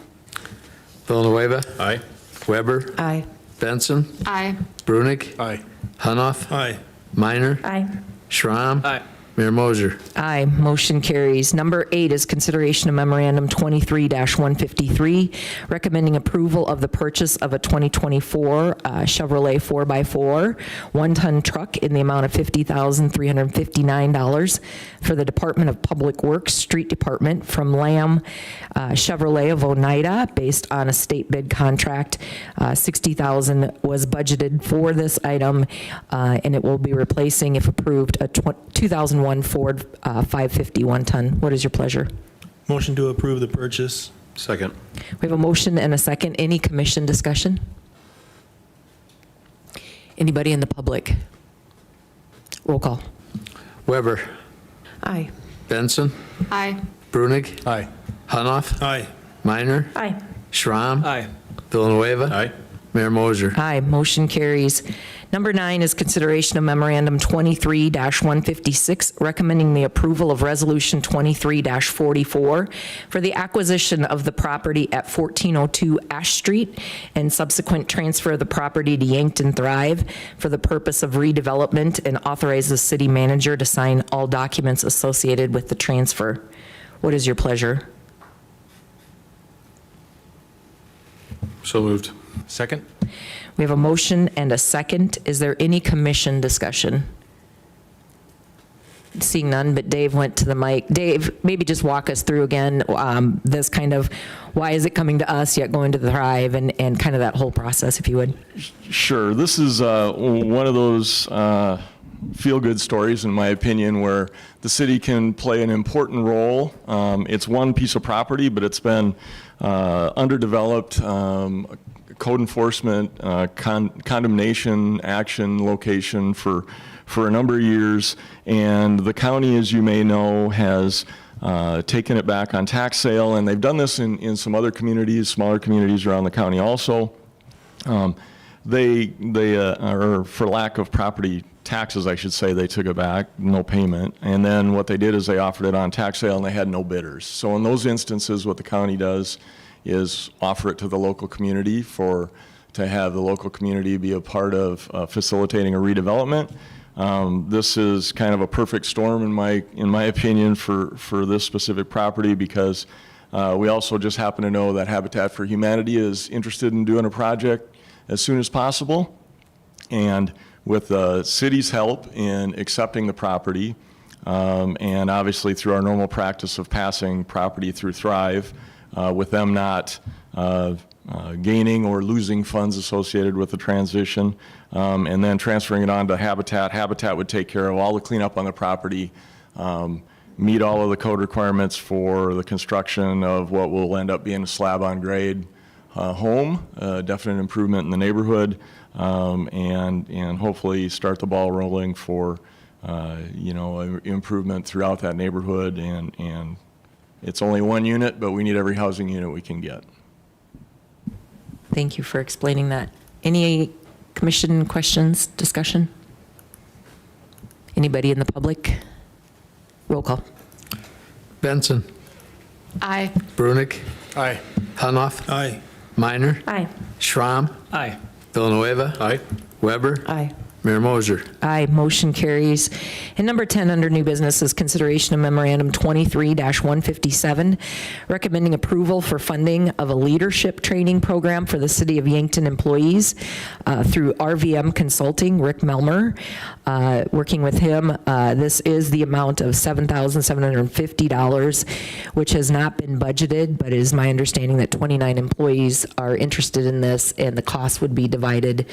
Speaker 3: Villanueva.
Speaker 6: Aye.
Speaker 3: Weber.
Speaker 1: Aye.
Speaker 3: Benson.
Speaker 17: Aye.
Speaker 3: Brunick.
Speaker 14: Aye.
Speaker 3: Hanoff.
Speaker 15: Aye.
Speaker 3: Minor.
Speaker 17: Aye.
Speaker 3: Schramm.
Speaker 5: Aye.
Speaker 3: Mayor Moser.
Speaker 1: Aye, motion carries. Number 8 is consideration of memorandum 23-153, recommending approval of the purchase of a 2024 Chevrolet 4x4 one-ton truck in the amount of $50,359 for the Department of Public Works Street Department from Lamb Chevrolet of Oneida, based on a state bid contract. $60,000 was budgeted for this item, and it will be replacing, if approved, a 2001 Ford 550 one-ton. What is your pleasure?
Speaker 15: Motion to approve the purchase.
Speaker 6: Second.
Speaker 1: We have a motion and a second. Any commission discussion? Anybody in the public? Roll call.
Speaker 3: Weber.
Speaker 1: Aye.
Speaker 3: Benson.
Speaker 17: Aye.
Speaker 3: Brunick.
Speaker 14: Aye.
Speaker 3: Hanoff.
Speaker 15: Aye.
Speaker 3: Minor.
Speaker 17: Aye.
Speaker 3: Schramm.
Speaker 5: Aye.
Speaker 3: Villanueva.
Speaker 6: Aye.
Speaker 3: Mayor Moser.
Speaker 1: Aye, motion carries. Number 9 is consideration of memorandum 23-156, recommending the approval of resolution 23-44 for the acquisition of the property at 1402 Ash Street and subsequent transfer of the property to Yankton Thrive for the purpose of redevelopment, and authorize the city manager to sign all documents associated with the transfer. What is your pleasure?
Speaker 3: So moved. Second?
Speaker 1: We have a motion and a second. Is there any commission discussion? Seeing none, but Dave went to the mic. Dave, maybe just walk us through again this kind of, why is it coming to us yet going to the Thrive, and kind of that whole process, if you would.
Speaker 13: Sure. This is one of those feel-good stories, in my opinion, where the city can play an important role. It's one piece of property, but it's been underdeveloped. Code enforcement, condemnation action location for a number of years, and the county, as you may know, has taken it back on tax sale, and they've done this in some other communities, smaller communities around the county also. They or for lack of property taxes, I should say, they took it back, no payment, and then what they did is they offered it on tax sale and they had no bidders. So in those instances, what the county does is offer it to the local community to have the local community be a part of facilitating a redevelopment. This is kind of a perfect storm in my opinion for this specific property, because we also just happen to know that Habitat for Humanity is interested in doing a project as soon as possible, and with the city's help in accepting the property, and obviously through our normal practice of passing property through Thrive, with them not gaining or losing funds associated with the transition, and then transferring it on to Habitat. Habitat would take care of all the cleanup on the property, meet all of the code requirements for the construction of what will end up being a slab-on-grade home, definite improvement in the neighborhood, and hopefully start the ball rolling for improvement throughout that neighborhood. And it's only one unit, but we need every housing unit we can get.
Speaker 1: Thank you for explaining that. Any commission questions, discussion? Anybody in the public? Roll call.
Speaker 3: Benson.
Speaker 2: Aye.
Speaker 3: Brunig.
Speaker 14: Aye.
Speaker 3: Hanoff.
Speaker 15: Aye.
Speaker 3: Minor.
Speaker 17: Aye.
Speaker 3: Schramm.
Speaker 14: Aye.
Speaker 3: Villanueva.
Speaker 14: Aye.
Speaker 3: Weber.
Speaker 1: Aye.
Speaker 3: Mayor Moser.
Speaker 1: Aye, motion carries. And number 10 under new business is consideration of memorandum 23-157, recommending approval for funding of a leadership training program for the City of Yankton employees through RVM Consulting, Rick Melmer. Working with him, this is the amount of $7,750, which has not been budgeted, but it is my understanding that 29 employees are interested in this, and the cost would be divided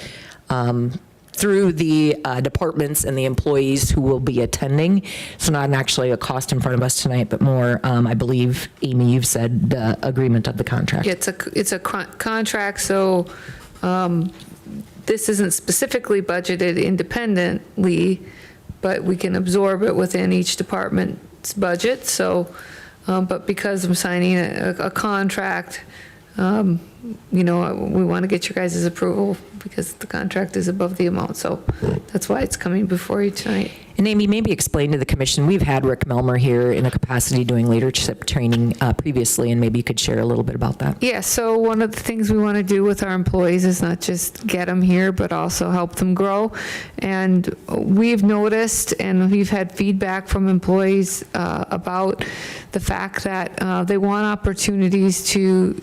Speaker 1: through the departments and the employees who will be attending. So not actually a cost in front of us tonight, but more, I believe, Amy, you've said the agreement of the contract.
Speaker 2: It's a contract, so this isn't specifically budgeted independently, but we can absorb it within each department's budget. So, but because I'm signing a contract, we want to get your guys' approval because the contract is above the amount. So that's why it's coming before you tonight.
Speaker 1: And Amy, maybe explain to the commission, we've had Rick Melmer here in a capacity doing leadership training previously, and maybe you could share a little bit about that.
Speaker 2: Yeah, so one of the things we want to do with our employees is not just get them here, but also help them grow. And we've noticed, and we've had feedback from employees about the fact that they want opportunities to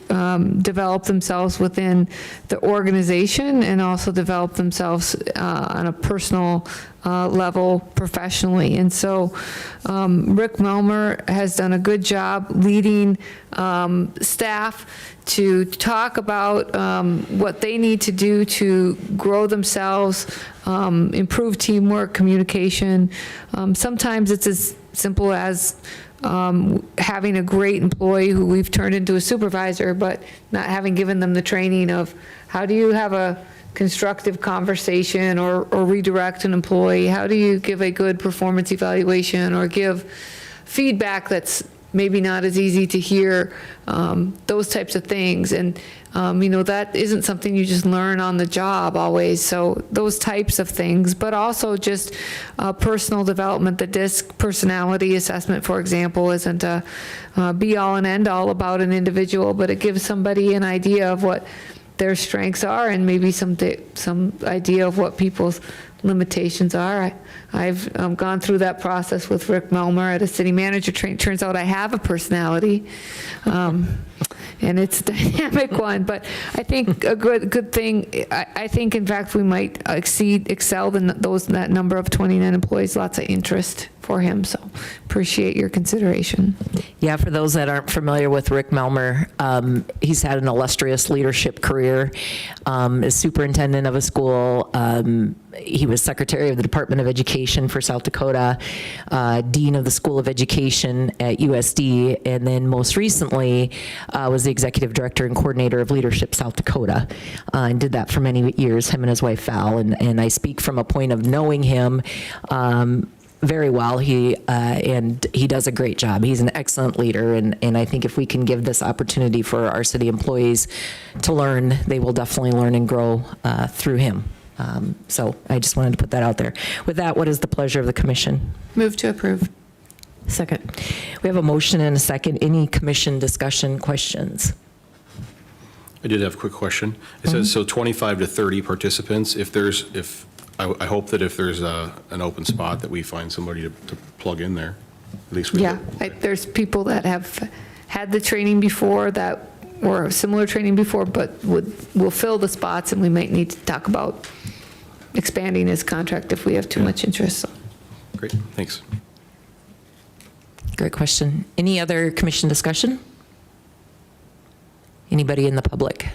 Speaker 2: develop themselves within the organization and also develop themselves on a personal level professionally. And so Rick Melmer has done a good job leading staff to talk about what they need to do to grow themselves, improve teamwork, communication. Sometimes it's as simple as having a great employee who we've turned into a supervisor, but not having given them the training of how do you have a constructive conversation or redirect an employee? How do you give a good performance evaluation or give feedback that's maybe not as easy to hear, those types of things. And That isn't something you just learn on the job always. So those types of things, but also just personal development. The DISC personality assessment, for example, isn't a be-all and end-all about an individual, but it gives somebody an idea of what their strengths are and maybe some idea of what people's limitations are. I've gone through that process with Rick Melmer at a city manager training. Turns out I have a personality, and it's a dynamic one. But I think a good thing. I think in fact we might excel that number of 29 employees. Lots of interest for him. So appreciate your consideration.
Speaker 1: Yeah, for those that aren't familiar with Rick Melmer, he's had an illustrious leadership career. As superintendent of a school, he was secretary of the Department of Education for South Dakota, dean of the School of Education at USD, and then most recently was the executive director and coordinator of Leadership South Dakota, and did that for many years, him and his wife Val. And I speak from a point of knowing him very well. And he does a great job. He's an excellent leader, and I think if we can give this opportunity for our city employees to learn, they will definitely learn and grow through him. So I just wanted to put that out there. With that, what is the pleasure of the commission?
Speaker 2: Move to approve.
Speaker 1: Second. We have a motion and a second. Any commission discussion, questions?
Speaker 6: I did have a quick question. It says, so 25 to 30 participants. I hope that if there's an open spot that we find somebody to plug in there. At least we
Speaker 2: There's people that have had the training before or similar training before, but will fill the spots, and we might need to talk about expanding his contract if we have too much interest. So.
Speaker 6: Great, thanks.
Speaker 1: Great question. Any other commission discussion? Anybody in the public?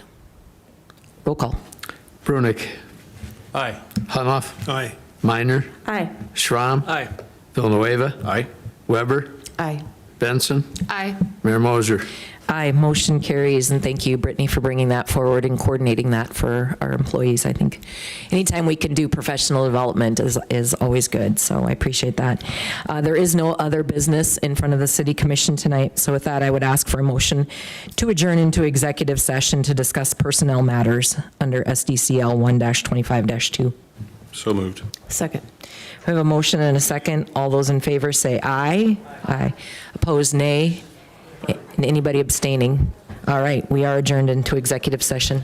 Speaker 1: Roll call.
Speaker 3: Brunick.
Speaker 5: Aye.
Speaker 3: Hunoff.
Speaker 14: Aye.
Speaker 3: Minor.
Speaker 11: Aye.
Speaker 3: Schramm.
Speaker 5: Aye.
Speaker 3: Villanueva.
Speaker 6: Aye.
Speaker 3: Weber.
Speaker 1: Aye.
Speaker 3: Benson.
Speaker 2: Aye.
Speaker 3: Mayor Moser.
Speaker 1: Aye, motion carries, and thank you, Brittany, for bringing that forward and coordinating that for our employees. I think anytime we can do professional development is always good, so I appreciate that. There is no other business in front of the City Commission tonight, so with that, I would ask for a motion to adjourn into executive session to discuss personnel matters under SDCL 1-25-2.
Speaker 6: So moved.
Speaker 1: Second. We have a motion and a second. All those in favor say aye. Aye. Opposed, nay. And anybody abstaining? All right, we are adjourned into executive session.